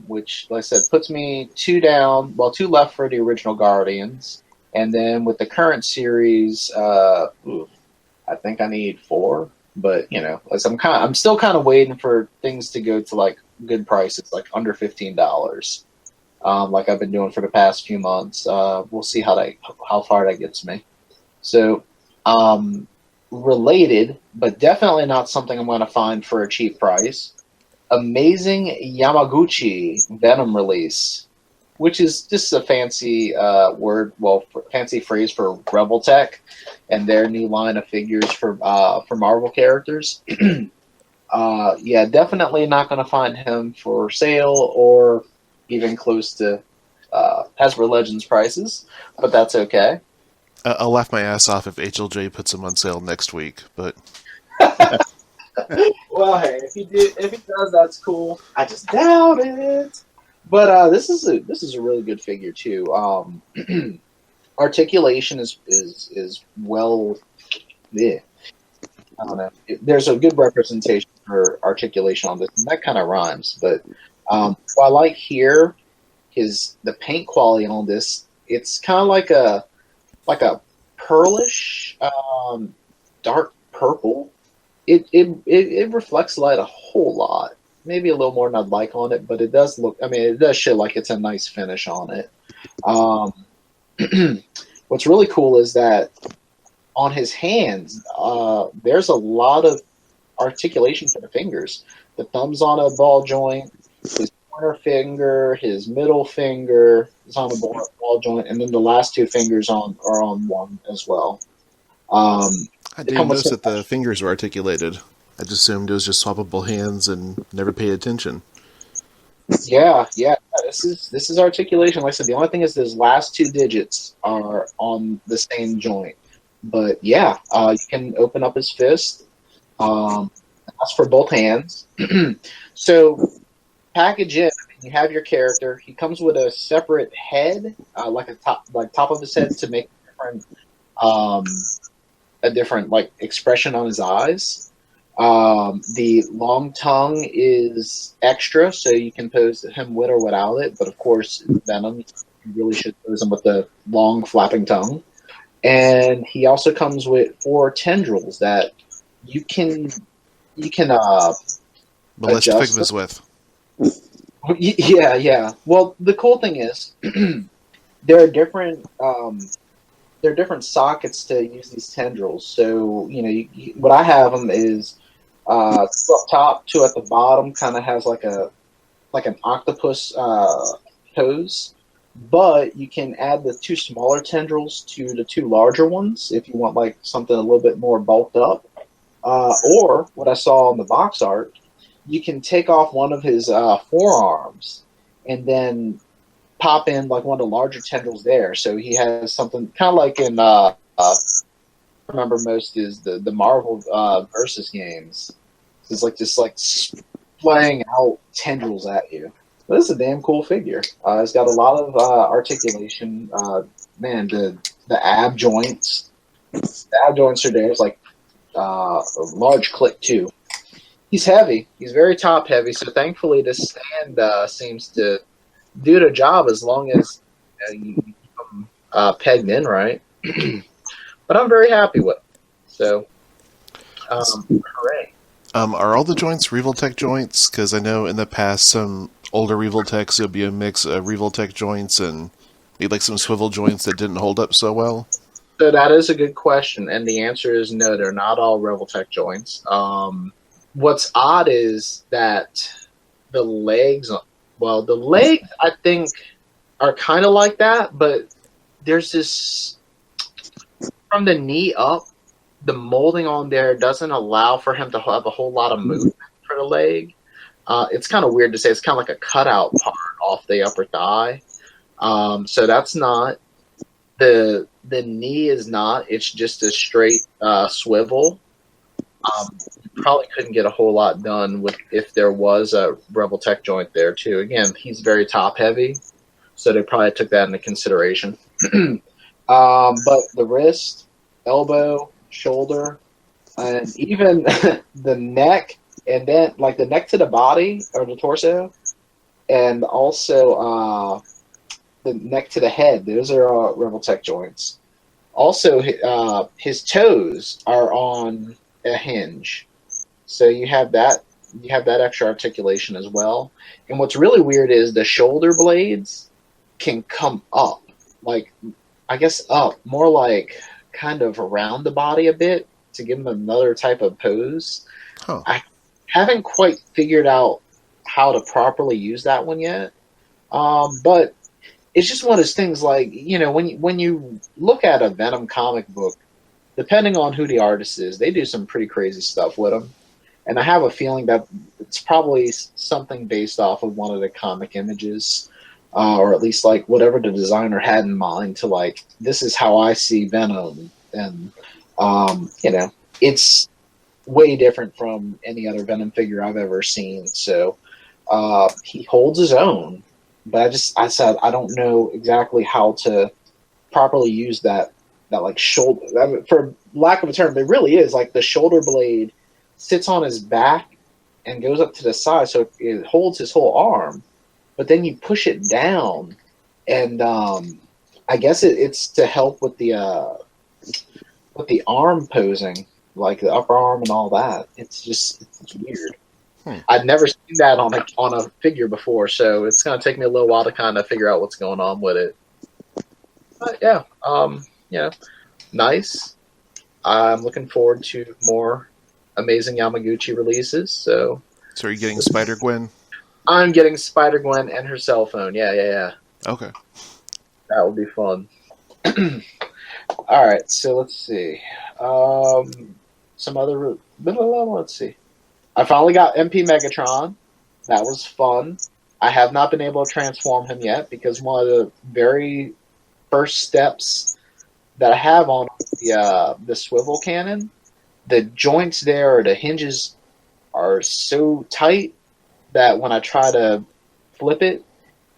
[SPEAKER 3] which, like I said, puts me 2 left for the original Guardians, and then with the current series, I think I need 4. But I'm still kind of waiting for things to go to like good prices, like under $15, like I've been doing for the past few months. We'll see how far that gets me. So, related, but definitely not something I'm going to find for a cheap price. Amazing Yamaguchi Venom release, which is just a fancy fancy phrase for Rebel Tech and their new line of figures for Marvel characters. Yeah, definitely not going to find him for sale or even close to Hasbro Legends prices, but that's okay.
[SPEAKER 1] I'll laugh my ass off if HLJ puts them on sale next week, but.
[SPEAKER 3] Well, hey, if he does, that's cool. I just doubt it. But this is a really good figure too. Articulation is well. Yeah. I don't know. There's a good representation for articulation on this, and that kind of rhymes. But what I like here is the paint quality on this. It's kind of like a pearlish, dark purple. It reflects light a whole lot. Maybe a little more than I'd like on it, but it does look. I mean, it does show like it's a nice finish on it. What's really cool is that on his hands, there's a lot of articulation for the fingers. The thumb's on a ball joint. His pointer finger, his middle finger is on a ball joint, and then the last 2 fingers are on one as well.
[SPEAKER 1] I didn't notice that the fingers were articulated. I just assumed it was just swappable hands and never paid attention.
[SPEAKER 3] Yeah. This is articulation. Like I said, the only thing is those last 2 digits are on the same joint. But yeah, you can open up his fist. That's for both hands. So package in. You have your character. He comes with a separate head, like top of his head to make a different like expression on his eyes. The long tongue is extra, so you can pose him with or without it. But of course, Venom, you really should pose him with the long flapping tongue. And he also comes with 4 tendrils that you can
[SPEAKER 1] molest Figmas with.
[SPEAKER 3] Yeah, yeah. Well, the cool thing is there are different sockets to use these tendrils. So what I have them is two up top, two at the bottom. Kind of has like an octopus pose. But you can add the two smaller tendrils to the two larger ones if you want like something a little bit more bulked up. Or what I saw on the box art, you can take off one of his forearms and then pop in like one of the larger tendrils there. So he has something kind of like in I remember most is the Marvel versus games. It's like just like splaying out tendrils at you. But this is a damn cool figure. It's got a lot of articulation. Man, the ab joints. The ab joints are there. It's like a large click too. He's heavy. He's very top heavy. So thankfully, this stand seems to do the job as long as you keep them pegged in right. But I'm very happy with it. So, hooray.
[SPEAKER 1] Are all the joints Revoltech joints? Because I know in the past some older Revoltechs would be a mix of Revoltech joints and maybe like some swivel joints that didn't hold up so well.
[SPEAKER 3] So that is a good question, and the answer is no. They're not all Revoltech joints. What's odd is that the legs. Well, the legs I think are kind of like that, but there's this from the knee up. The molding on there doesn't allow for him to have a whole lot of movement for the leg. It's kind of weird to say. It's kind of like a cutout part off the upper thigh. So that's not the knee is not. It's just a straight swivel. You probably couldn't get a whole lot done with if there was a Revoltech joint there too. Again, he's very top heavy, so they probably took that into consideration. But the wrist, elbow, shoulder, and even the neck, and then like the neck to the body or the torso, and also the neck to the head. Those are Revoltech joints. Also, his toes are on a hinge, so you have that extra articulation as well. And what's really weird is the shoulder blades can come up, like I guess up more like kind of around the body a bit to give him another type of pose.
[SPEAKER 1] Huh.
[SPEAKER 3] I haven't quite figured out how to properly use that one yet, but it's just one of those things like, when you look at a Venom comic book, depending on who the artist is, they do some pretty crazy stuff with them. And I have a feeling that it's probably something based off of one of the comic images, or at least like whatever the designer had in mind to like, this is how I see Venom. And, it's way different from any other Venom figure I've ever seen. So he holds his own. But I said I don't know exactly how to properly use that like shoulder. For lack of a term, it really is like the shoulder blade sits on his back and goes up to the side, so it holds his whole arm. But then you push it down, and I guess it's to help with the arm posing, like the upper arm and all that. It's weird. I'd never seen that on a figure before, so it's going to take me a little while to kind of figure out what's going on with it. But yeah, nice. I'm looking forward to more amazing Yamaguchi releases. So
[SPEAKER 1] are you getting Spider-Gwen?
[SPEAKER 3] I'm getting Spider-Gwen and her cell phone. Yeah.
[SPEAKER 1] Okay.
[SPEAKER 3] That would be fun. All right, so let's see. Some other... Let's see. I finally got MP Megatron. That was fun. I have not been able to transform him yet because one of the very first steps that I have on the swivel cannon, the joints there, or the hinges, are so tight that when I try to flip it,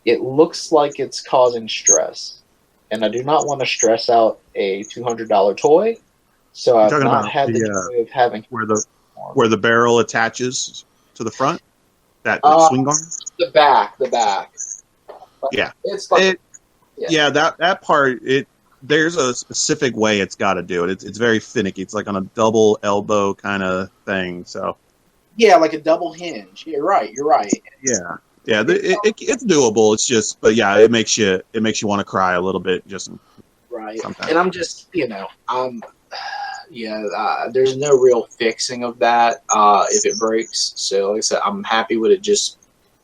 [SPEAKER 3] it looks like it's causing stress. And I do not want to stress out a $200 toy, so I've not had the joy of having...
[SPEAKER 2] Where the barrel attaches to the front? That swing arm?
[SPEAKER 3] The back.
[SPEAKER 2] Yeah.
[SPEAKER 3] It's like...
[SPEAKER 2] that part, there's a specific way it's got to do it. It's very finicky. It's like on a double elbow kind of thing. So
[SPEAKER 3] yeah, like a double hinge. You're right.
[SPEAKER 2] Yeah. Yeah, it's doable. It's just, but yeah, it makes you want to cry a little bit. Just
[SPEAKER 3] right.
[SPEAKER 2] sometimes.
[SPEAKER 3] And I'm just, there's no real fixing of that if it breaks. So, like I said, I'm happy with it just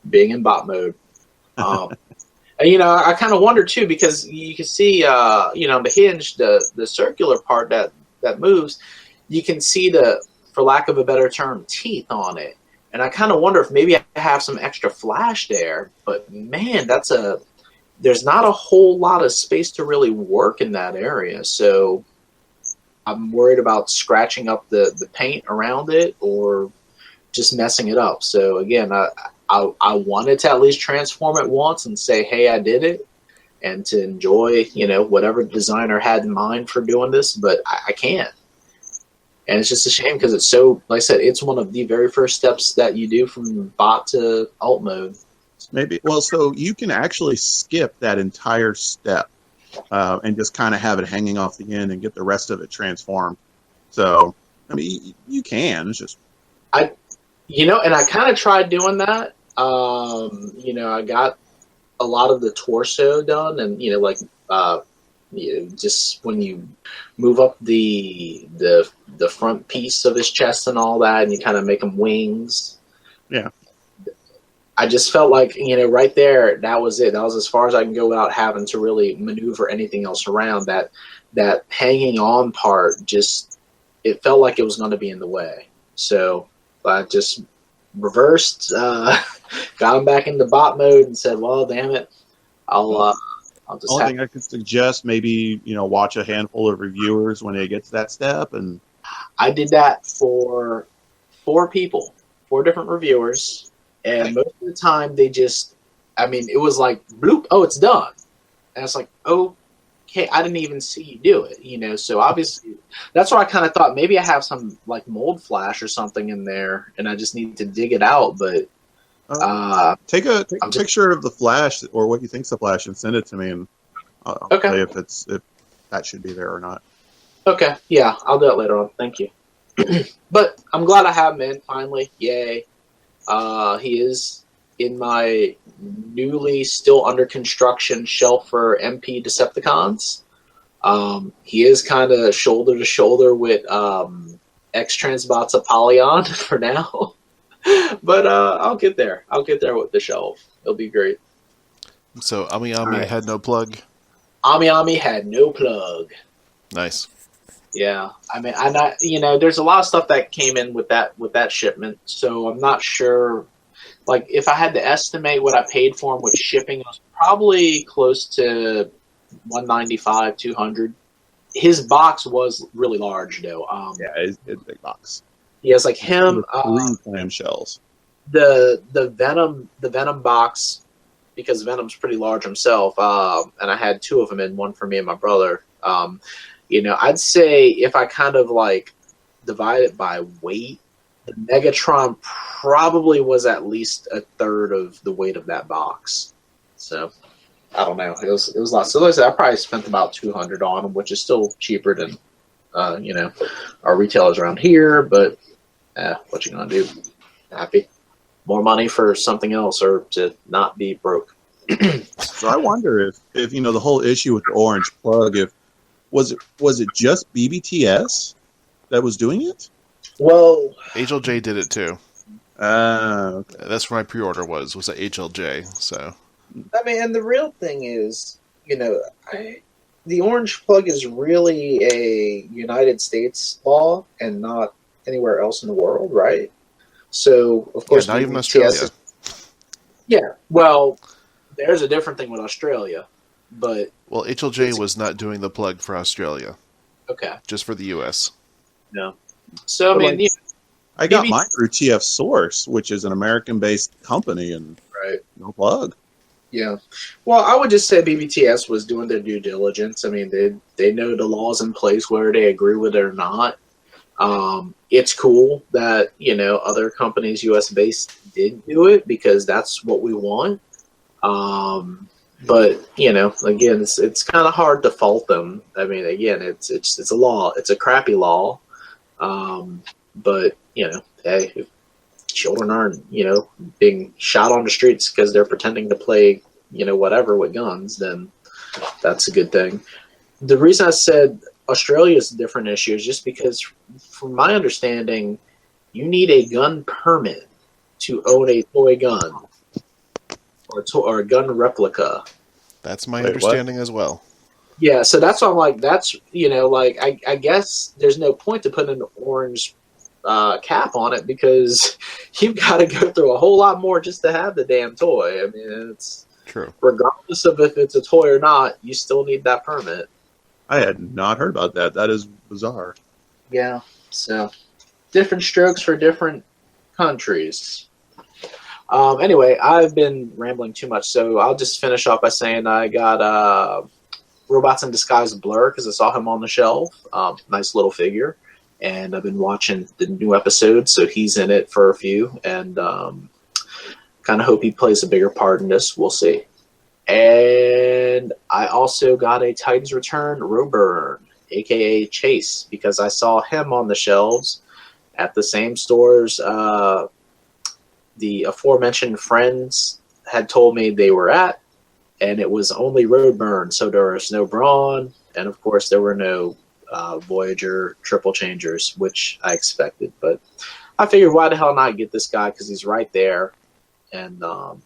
[SPEAKER 3] being in bot mode. And, I kind of wonder too, because you can see, the hinge, the circular part that moves, you can see for lack of a better term, teeth on it. And I kind of wonder if maybe I have some extra flash there. But man, there's not a whole lot of space to really work in that area. So I'm worried about scratching up the paint around it or just messing it up. So again, I wanted to at least transform it once and say, hey, I did it, and to enjoy, whatever the designer had in mind for doing this, but I can't. And it's just a shame because it's so, like I said, it's one of the very first steps that you do from bot to alt mode.
[SPEAKER 2] So you can actually skip that entire step and just kind of have it hanging off the end and get the rest of it transformed. So, I mean, you can. It's just...
[SPEAKER 3] and I kind of tried doing that. I got a lot of the torso done, and just when you move up the front piece of his chest and all that, and you kind of make him wings.
[SPEAKER 2] Yeah.
[SPEAKER 3] I just felt like, right there, that was it. That was as far as I can go without having to really maneuver anything else around. That hanging on part, it felt like it was going to be in the way. So I just reversed, got him back into bot mode and said, well, damn it, I'll just
[SPEAKER 2] only thing I could suggest, maybe, watch a handful of reviewers when they get to that step. And
[SPEAKER 3] I did that for 4 people, 4 different reviewers. And most of the time they it was like, bloop, oh, it's done. And it's like, okay, I didn't even see you do it, So obviously, that's why I kind of thought maybe I have some like mold flash or something in there, and I just need to dig it out. But
[SPEAKER 2] take a picture of the flash or what you think's the flash and send it to me, and I'll tell you if that should be there or not. Okay,
[SPEAKER 3] yeah, I'll do that later on. Thank you. But I'm glad I have him in finally. Yay! He is in my newly still under construction shelf for MP Decepticons. He is kind of shoulder to shoulder with X-Transbots Apollyon for now. But I'll get there. I'll get there with the shelf. It'll be great.
[SPEAKER 1] So Ami had no plug?
[SPEAKER 3] Ami had no plug.
[SPEAKER 1] Nice.
[SPEAKER 3] Yeah, there's a lot of stuff that came in with that shipment, so I'm not sure. Like, if I had to estimate what I paid for him with shipping, it was probably close to $195, $200. His box was really large, though.
[SPEAKER 2] It's a big box.
[SPEAKER 3] He has like him.
[SPEAKER 2] 3 clamshells.
[SPEAKER 3] The Venom box, because Venom's pretty large himself, and I had 2 of them in, one for me and my brother. I'd say if I kind of like divide it by weight, the Megatron probably was at least a third of the weight of that box. So I don't know. It was a lot. So like I said, I probably spent about $200 on them, which is still cheaper than our retailers around here. But what you gonna do? Happy. More money for something else, or to not be broke.
[SPEAKER 2] So I wonder if the whole issue with the orange plug, was it just BBTS that was doing it?
[SPEAKER 3] Well,
[SPEAKER 1] HLJ did it too.
[SPEAKER 2] Okay.
[SPEAKER 1] That's where my pre-order was at HLJ. So,
[SPEAKER 3] and the real thing is, the orange plug is really a United States law and not anywhere else in the world, right? So, of course,
[SPEAKER 1] not even Australia.
[SPEAKER 3] Well, there's a different thing with Australia, but
[SPEAKER 1] HLJ was not doing the plug for Australia.
[SPEAKER 3] Okay,
[SPEAKER 1] just for the U.S.
[SPEAKER 3] No. So
[SPEAKER 2] I got mine through TF Source, which is an American-based company, and no plug.
[SPEAKER 3] Yeah. Well, I would just say BBTS was doing their due diligence. I mean, they know the laws in place, whether they agree with it or not. It's cool that, other companies, US-based, did do it because that's what we want. But, again, it's kind of hard to fault them. I mean, again, it's a law. It's a crappy law. But, hey, children aren't, being shot on the streets because they're pretending to play, whatever with guns, then that's a good thing. The reason I said Australia is a different issue is just because, from my understanding, you need a gun permit to own a toy gun or a gun replica.
[SPEAKER 1] That's my understanding as well.
[SPEAKER 3] Yeah, so that's why I'm like, that's, I guess there's no point to put an orange cap on it because you've got to go through a whole lot more just to have the damn toy. I mean, it's
[SPEAKER 1] true.
[SPEAKER 3] Regardless of if it's a toy or not, you still need that permit.
[SPEAKER 2] I had not heard about that. That is bizarre.
[SPEAKER 3] Yeah, so different strokes for different countries. Anyway, I've been rambling too much, so I'll just finish off by saying I got Robots in Disguise Blur because I saw him on the shelf. Nice little figure. And I've been watching the new episode, so he's in it for a few. And kind of hope he plays a bigger part in this. We'll see. And I also got a Titans Return Roadburn, a.k.a. Chase, because I saw him on the shelves at the same stores the aforementioned friends had told me they were at, and it was only Roadburn, so there was no Brawn, and of course there were no Voyager triple changers, which I expected. But I figured, why the hell not get this guy, because he's right there. And, I'll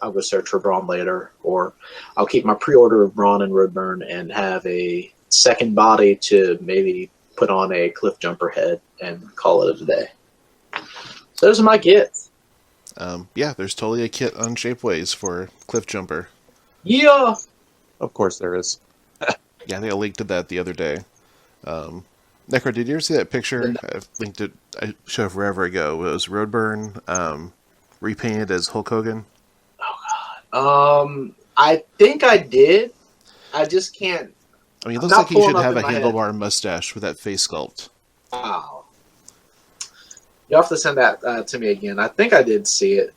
[SPEAKER 3] go search for Brawn later, or I'll keep my pre-order of Brawn and Roadburn and have a second body to maybe put on a cliff jumper head and call it a day. So those are my kits.
[SPEAKER 1] Yeah, there's totally a kit on Shapeways for cliff jumper.
[SPEAKER 3] Yeah!
[SPEAKER 2] Of course there is.
[SPEAKER 1] Yeah, they linked to that the other day. Necro, did you ever see that picture? I linked it, I showed it forever ago. It was Roadburn, repainted as Hulk Hogan.
[SPEAKER 3] Oh, God. I think I did. I just can't.
[SPEAKER 1] I mean, it looks like he should have a handlebar mustache with that face sculpt.
[SPEAKER 3] Wow. You'll have to send that to me again. I think I did see it.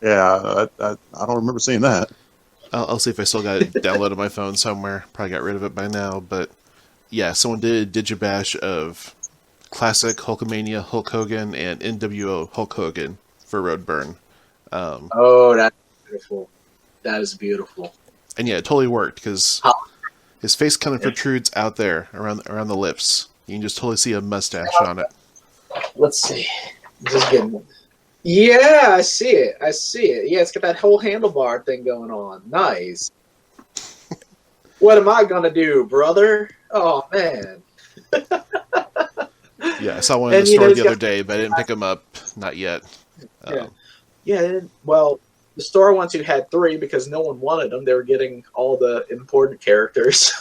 [SPEAKER 2] Yeah, I don't remember seeing that.
[SPEAKER 1] I'll see if I still got it downloaded on my phone somewhere. Probably got rid of it by now, but yeah, someone did a digibash of classic Hulkamania Hulk Hogan and NWO Hulk Hogan for Roadburn.
[SPEAKER 3] Oh, that's beautiful. That is beautiful.
[SPEAKER 1] And yeah, it totally worked because his face kind of protrudes out there around the lips. You can just totally see a mustache on it.
[SPEAKER 3] Let's see. Just getting. Yeah, I see it. Yeah, it's got that whole handlebar thing going on. Nice. What am I gonna do, brother? Oh man.
[SPEAKER 1] Yeah, I saw one in the store the other day, but I didn't pick them up. Not yet.
[SPEAKER 3] Yeah. Well, the store went to had 3 because no one wanted them. They were getting all the important characters.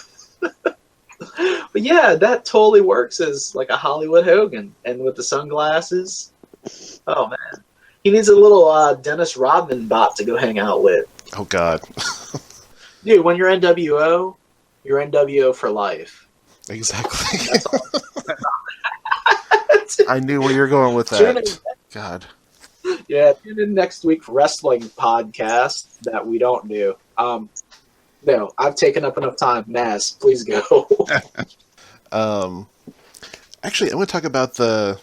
[SPEAKER 3] But yeah, that totally works as like a Hollywood Hogan, and with the sunglasses. Oh man, he needs a little Dennis Rodman bot to go hang out with.
[SPEAKER 1] Oh God,
[SPEAKER 3] dude, when you're NWO, you're NWO for life.
[SPEAKER 1] Exactly.
[SPEAKER 3] That's all.
[SPEAKER 1] I knew where you're going with that. God.
[SPEAKER 3] Yeah, tune in next week for wrestling podcast that we don't do. No, I've taken up enough time. Mass, please go.
[SPEAKER 1] Actually, I'm going to talk about the...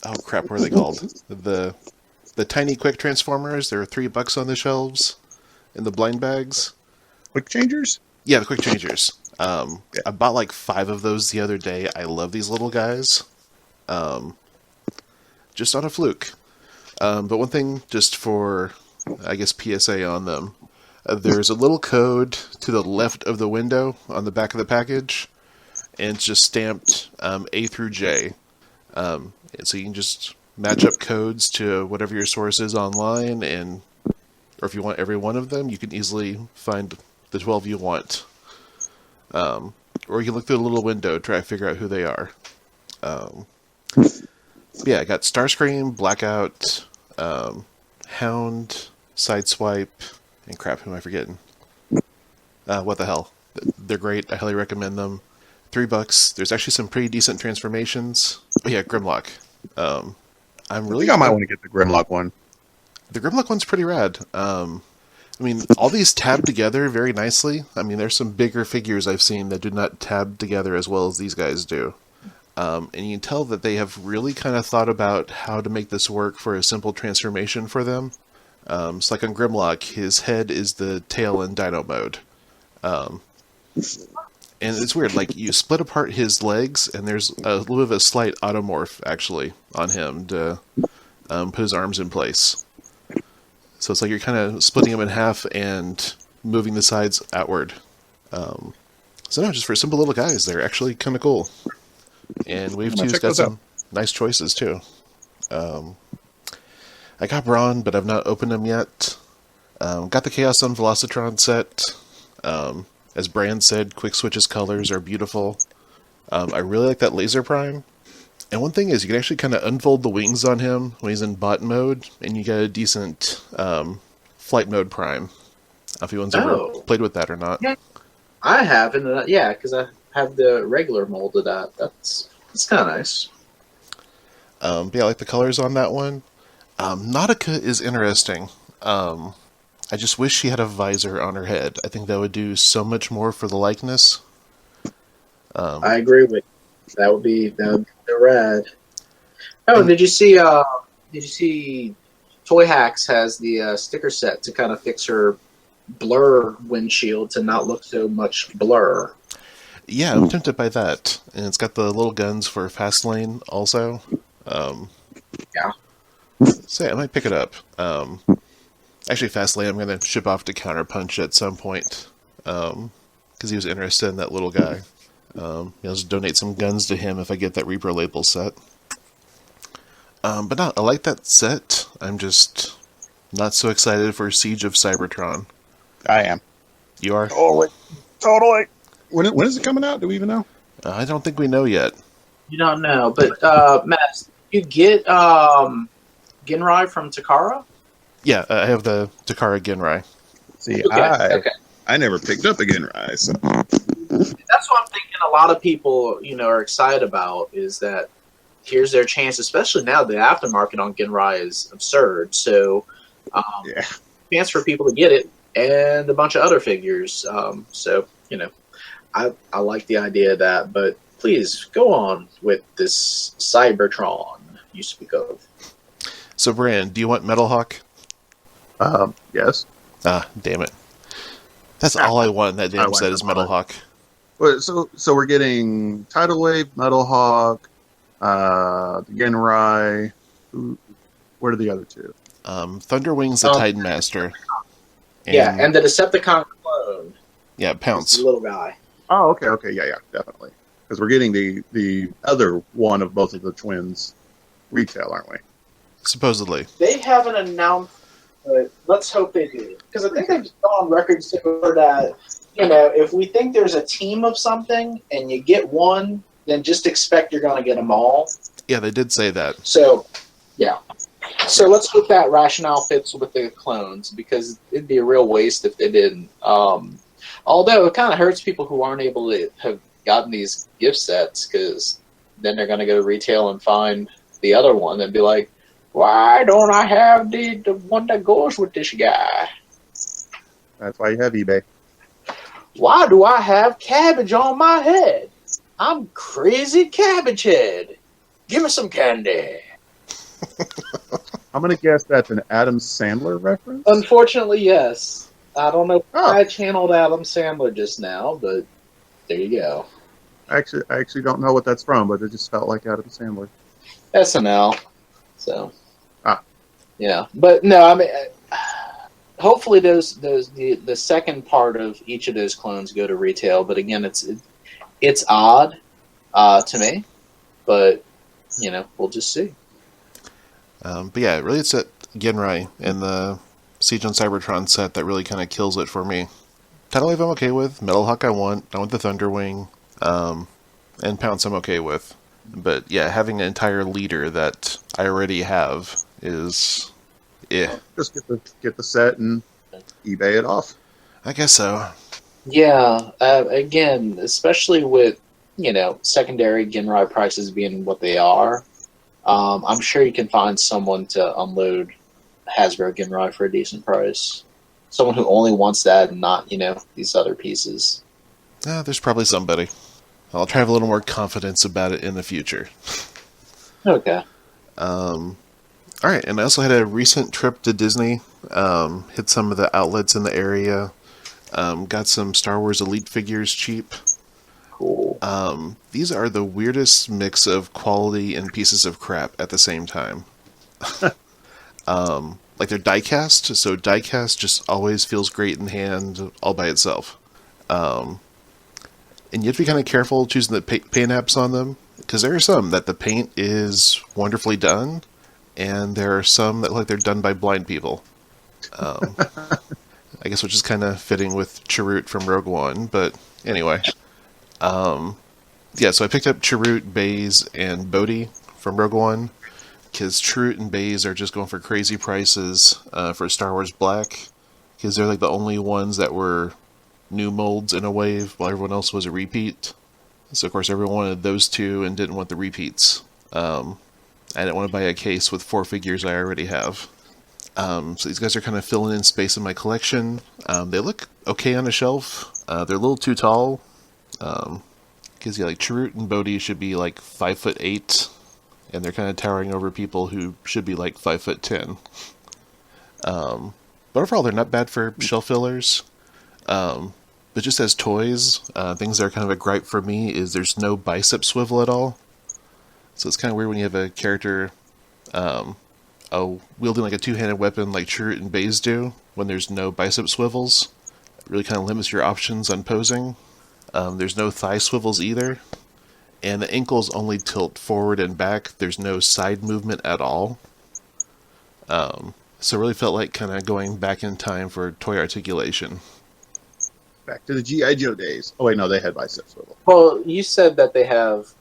[SPEAKER 1] Oh, crap, what are they called? The tiny quick transformers. There are $3 on the shelves in the blind bags.
[SPEAKER 2] Quick changers?
[SPEAKER 1] Yeah, the quick changers. I bought like 5 of those the other day. I love these little guys. Just on a fluke. But one thing, just for, I guess, PSA on them. There's a little code to the left of the window on the back of the package, and it's just stamped A through J. And so you can just match up codes to whatever your source is online, or if you want every one of them, you can easily find the 12 you want. Or you can look through the little window, try to figure out who they are. Yeah, I got Starscream, Blackout, Hound, Sideswipe, and crap, who am I forgetting? What the hell? They're great. I highly recommend them. $3. There's actually some pretty decent transformations. Oh yeah, Grimlock. I think
[SPEAKER 2] I might want to get the Grimlock one.
[SPEAKER 1] The Grimlock one's pretty rad. I mean, all these tab together very nicely. I mean, there's some bigger figures I've seen that do not tab together as well as these guys do. And you can tell that they have really kind of thought about how to make this work for a simple transformation for them. So like on Grimlock, his head is the tail in Dino mode. And it's weird, like you split apart his legs, and there's a little bit of a slight automorph actually on him to put his arms in place. So it's like you're kind of splitting him in half and moving the sides outward. So no, just for simple little guys, they're actually kind of cool. And Wave 2's got some nice choices too. I got Brawn, but I've not opened them yet. Got the Chaos on Velocitron set. As Brand said, Quick Switch's colors are beautiful. I really like that Laser Prime. And one thing is, you can actually kind of unfold the wings on him when he's in bot mode, and you get a decent flight mode Prime. If anyone's ever played with that or not.
[SPEAKER 3] Yeah, I have, and because I have the regular mold of that. That's kind of nice.
[SPEAKER 1] But yeah, I like the colors on that one. Nautica is interesting. I just wish she had a visor on her head. I think that would do so much more for the likeness.
[SPEAKER 3] I agree with you. That would be rad. Oh, did you see Toy Hacks has the sticker set to kind of fix her blur windshield to not look so much blur.
[SPEAKER 1] Yeah, I'm tempted by that. And it's got the little guns for fast lane also.
[SPEAKER 3] Yeah.
[SPEAKER 1] So yeah, I might pick it up. Actually, fast lane I'm going to ship off to Counterpunch at some point. Because he was interested in that little guy. I'll just donate some guns to him if I get that Reaper label set. But no, I like that set. I'm just not so excited for Siege of Cybertron.
[SPEAKER 2] I am.
[SPEAKER 1] You are?
[SPEAKER 2] Totally. When is it coming out? Do we even know?
[SPEAKER 1] I don't think we know yet.
[SPEAKER 3] You don't know, but Matt, you get Ginrai from Takara?
[SPEAKER 1] Yeah, I have the Takara Ginrai.
[SPEAKER 2] See,
[SPEAKER 3] Okay.
[SPEAKER 2] I never picked up a Ginrai, so
[SPEAKER 3] That's what I'm thinking. A lot of people, are excited about is that here's their chance, especially now the aftermarket on Ginrai is absurd. So, chance for people to get it and a bunch of other figures. I like the idea of that, but please go on with this Cybertron you speak of.
[SPEAKER 1] So, Brand, do you want Metal Hawk?
[SPEAKER 2] yes.
[SPEAKER 1] Ah, damn it. That's all I want in that damn set is Metal Hawk.
[SPEAKER 2] So we're getting Tidal Wave, Metal Hawk, the Genrai. What are the other two?
[SPEAKER 1] Thunderwing's the Titan Master.
[SPEAKER 3] And the Decepticon clone.
[SPEAKER 1] Yeah, Pounce.
[SPEAKER 3] The little guy.
[SPEAKER 2] Oh, okay, yeah, definitely. Because we're getting the other one of both of the twins retail, aren't we?
[SPEAKER 1] Supposedly.
[SPEAKER 3] They haven't announced, but let's hope they do. Because I think they've gone on record saying that, if we think there's a team of something and you get one, then just expect you're going to get them all.
[SPEAKER 1] Yeah, they did say that.
[SPEAKER 3] So, yeah. So let's hope that rationale fits with the clones, because it'd be a real waste if they didn't. Although it kind of hurts people who aren't able to have gotten these gift sets, because then they're going to go to retail and find the other one and be like, why don't I have the one that goes with this guy?
[SPEAKER 2] That's why you have eBay. Why
[SPEAKER 3] do I have cabbage on my head? I'm crazy cabbage head. Give me some candy.
[SPEAKER 2] I'm going to guess that's an Adam Sandler reference?
[SPEAKER 3] Unfortunately, yes. I don't know why I channeled Adam Sandler just now, but there you go.
[SPEAKER 2] I actually don't know what that's from, but it just felt like Adam Sandler.
[SPEAKER 3] SNL. So. Yeah. But no, I mean, hopefully the second part of each of those clones go to retail, but again, it's odd to me, but we'll just see.
[SPEAKER 1] But yeah, really it's at Genrai and the Siege on Cybertron set that really kind of kills it for me. Tidal Wave I'm okay with, Metal Hawk I want the Thunderwing, and Pounce I'm okay with. But yeah, having an entire leader that I already have is...
[SPEAKER 2] Just get the set and eBay it off.
[SPEAKER 1] I guess so.
[SPEAKER 3] Yeah, again, especially with, secondary Genrai prices being what they are, I'm sure you can find someone to unload Hasbro Genrai for a decent price. Someone who only wants that and not, these other pieces.
[SPEAKER 1] There's probably somebody. I'll try to have a little more confidence about it in the future.
[SPEAKER 3] Okay.
[SPEAKER 1] All right, and I also had a recent trip to Disney. Hit some of the outlets in the area. Got some Star Wars Elite figures cheap.
[SPEAKER 3] Cool.
[SPEAKER 1] These are the weirdest mix of quality and pieces of crap at the same time. Like they're die-cast, so die-cast just always feels great in hand all by itself. And you have to be kind of careful choosing the paint apps on them, because there are some that the paint is wonderfully done, and there are some that look like they're done by blind people. I guess which is kind of fitting with Chirrut from Rogue One, but anyway. Yeah, so I picked up Chirrut, Baze, and Bodhi from Rogue One, because Chirrut and Baze are just going for crazy prices for Star Wars Black, because they're like the only ones that were new molds in a wave, while everyone else was a repeat. So of course everyone wanted those two and didn't want the repeats. I didn't want to buy a case with 4 figures I already have. So these guys are kind of filling in space in my collection. They look okay on a shelf. They're a little too tall. Because like Chirrut and Bodhi should be like 5'8", and they're kind of towering over people who should be like 5'10". But overall, they're not bad for shelf fillers. But just as toys, things that are kind of a gripe for me is there's no bicep swivel at all. So it's kind of weird when you have a character wielding like a two-handed weapon like Chirrut and Baze do, when there's no bicep swivels. It really kind of limits your options on posing. There's no thigh swivels either. And the ankles only tilt forward and back. There's no side movement at all. So it really felt like kind of going back in time for toy articulation.
[SPEAKER 2] Back to the G.I. Joe days. Oh wait, no, they had bicep swivel.
[SPEAKER 3] Well, you said that they have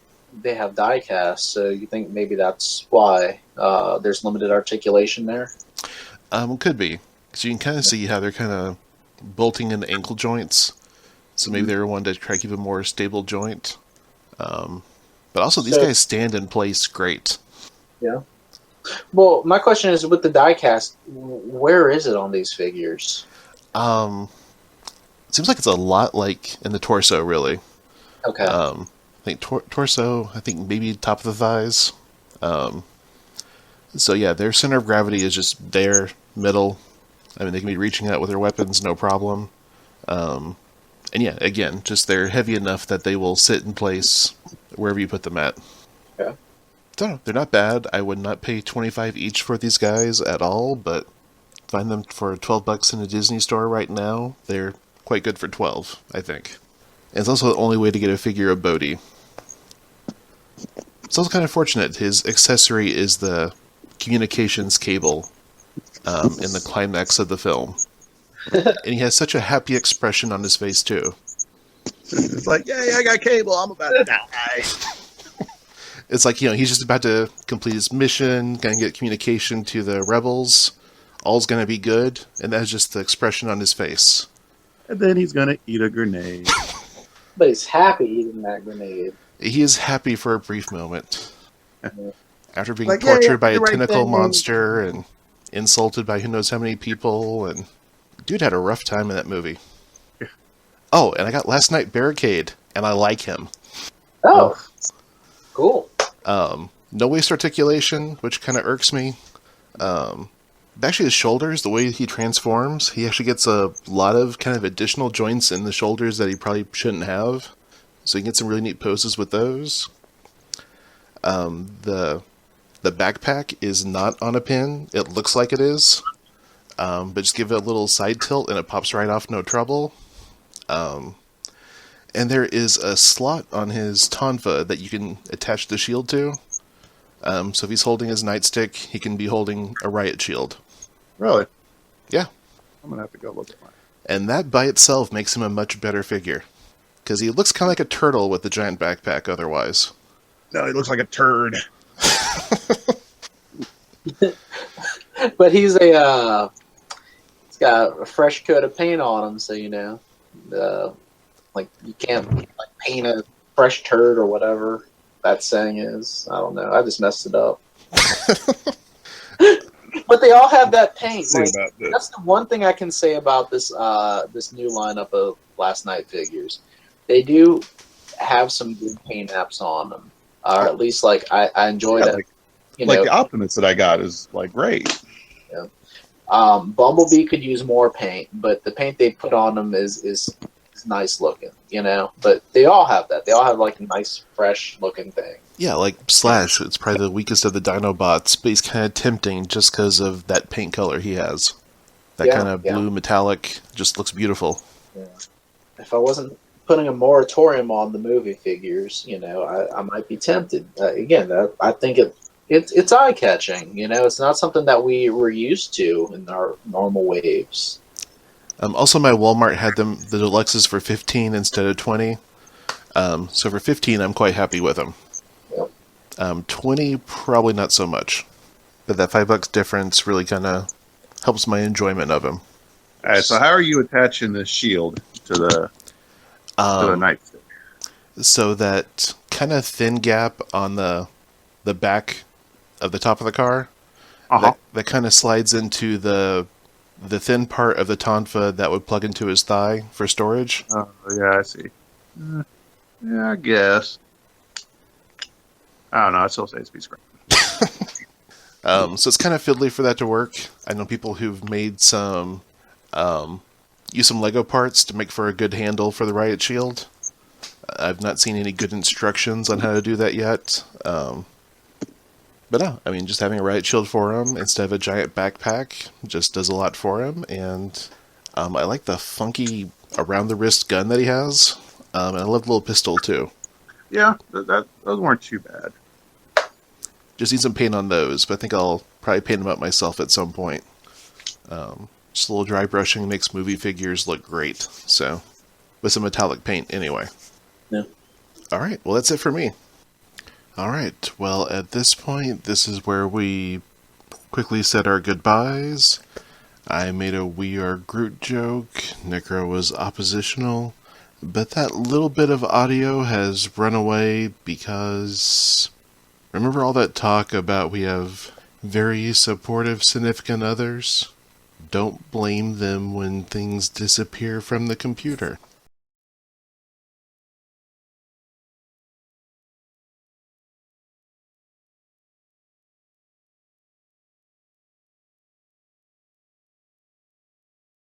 [SPEAKER 3] die cast, so you think maybe that's why there's limited articulation there?
[SPEAKER 1] Could be. So you can kind of see how they're kind of bolting in the ankle joints. So maybe they were wanting to try to keep a more stable joint. But also, these guys stand in place great.
[SPEAKER 3] Yeah. Well, my question is, with the die cast, where is it on these figures?
[SPEAKER 1] It seems like it's a lot like in the torso, really.
[SPEAKER 3] Okay.
[SPEAKER 1] I think torso, I think maybe top of the thighs. So yeah, their center of gravity is just there, middle. I mean, they can be reaching out with their weapons, no problem. And yeah, again, just they're heavy enough that they will sit in place wherever you put them at.
[SPEAKER 3] Okay.
[SPEAKER 1] So they're not bad. I would not pay $25 each for these guys at all, but find them for $12 in a Disney store right now. They're quite good for $12, I think. And it's also the only way to get a figure of Bodhi. It's also kind of fortunate. His accessory is the communications cable in the climax of the film. And he has such a happy expression on his face, too.
[SPEAKER 2] It's like, yay, I got cable, I'm about to die.
[SPEAKER 1] It's like, he's just about to complete his mission, gonna get communication to the rebels. All's gonna be good, and that's just the expression on his face.
[SPEAKER 2] And then he's gonna eat a grenade.
[SPEAKER 3] But he's happy eating that grenade.
[SPEAKER 1] He is happy for a brief moment. After being
[SPEAKER 2] like,
[SPEAKER 1] tortured by a
[SPEAKER 2] right
[SPEAKER 1] tentacle
[SPEAKER 2] thing.
[SPEAKER 1] monster and insulted by who knows how many people, and dude had a rough time in that movie. Oh, and I got Last Night Barricade, and I like him.
[SPEAKER 3] Oh, cool.
[SPEAKER 1] No waist articulation, which kind of irks me. Actually, his shoulders, the way he transforms, he actually gets a lot of kind of additional joints in the shoulders that he probably shouldn't have. So you can get some really neat poses with those. The backpack is not on a pin. It looks like it is. But just give it a little side tilt and it pops right off, no trouble. And there is a slot on his tonfa that you can attach the shield to. So if he's holding his nightstick, he can be holding a riot shield.
[SPEAKER 2] Really?
[SPEAKER 1] Yeah.
[SPEAKER 2] I'm gonna have to go look at mine.
[SPEAKER 1] And that by itself makes him a much better figure. Because he looks kind of like a turtle with the giant backpack otherwise.
[SPEAKER 2] No, he looks like a turd.
[SPEAKER 3] But he's got a fresh coat of paint on him, so like you can't like paint a fresh turd or whatever that saying is. I don't know. I just messed it up. But they all have that paint. Like, that's the one thing I can say about this this new lineup of Last Night figures. They do have some good paint apps on them, or at least like I enjoy that.
[SPEAKER 2] Like the Optimus that I got is like great.
[SPEAKER 3] Yeah. Bumblebee could use more paint, but the paint they put on them is nice looking, But they all have that. They all have like a nice, fresh looking thing.
[SPEAKER 1] Yeah, like Slash, it's probably the weakest of the Dinobots, but he's kind of tempting just because of that paint color he has. That kind of blue metallic just looks beautiful.
[SPEAKER 3] Yeah. If I wasn't putting a moratorium on the movie figures, I might be tempted. I think it's eye catching. It's not something that we were used to in our normal waves.
[SPEAKER 1] Also, my Walmart had the deluxes for $15 instead of $20. So for $15, I'm quite happy with them.
[SPEAKER 3] Yep.
[SPEAKER 1] $20, probably not so much. But that $5 difference really kind of helps my enjoyment of him.
[SPEAKER 2] All right, so how are you attaching the shield to the nightstick?
[SPEAKER 1] So that kind of thin gap on the back of the top of the car, that kind of slides into the thin part of the tonfa that would plug into his thigh for storage.
[SPEAKER 2] Oh, yeah, I see. Yeah, I guess. I don't know. I still say it's be scrapped.
[SPEAKER 1] So it's kind of fiddly for that to work. I know people who've made some, use some Lego parts to make for a good handle for the riot shield. I've not seen any good instructions on how to do that yet. But no, I mean, just having a riot shield for him instead of a giant backpack just does a lot for him. And I like the funky around the wrist gun that he has. And I love the little pistol too.
[SPEAKER 2] Yeah, those weren't too bad.
[SPEAKER 1] Just need some paint on those, but I think I'll probably paint them up myself at some point. Just a little dry brushing makes movie figures look great. So, with some metallic paint anyway.
[SPEAKER 3] Yeah.
[SPEAKER 1] Alright, well that's it for me. Alright, well at this point, this is where we quickly said our goodbyes. I made a We Are Groot joke, Necro was oppositional, but that little bit of audio has run away because... Remember all that talk about we have very supportive significant others? Don't blame them when things disappear from the computer.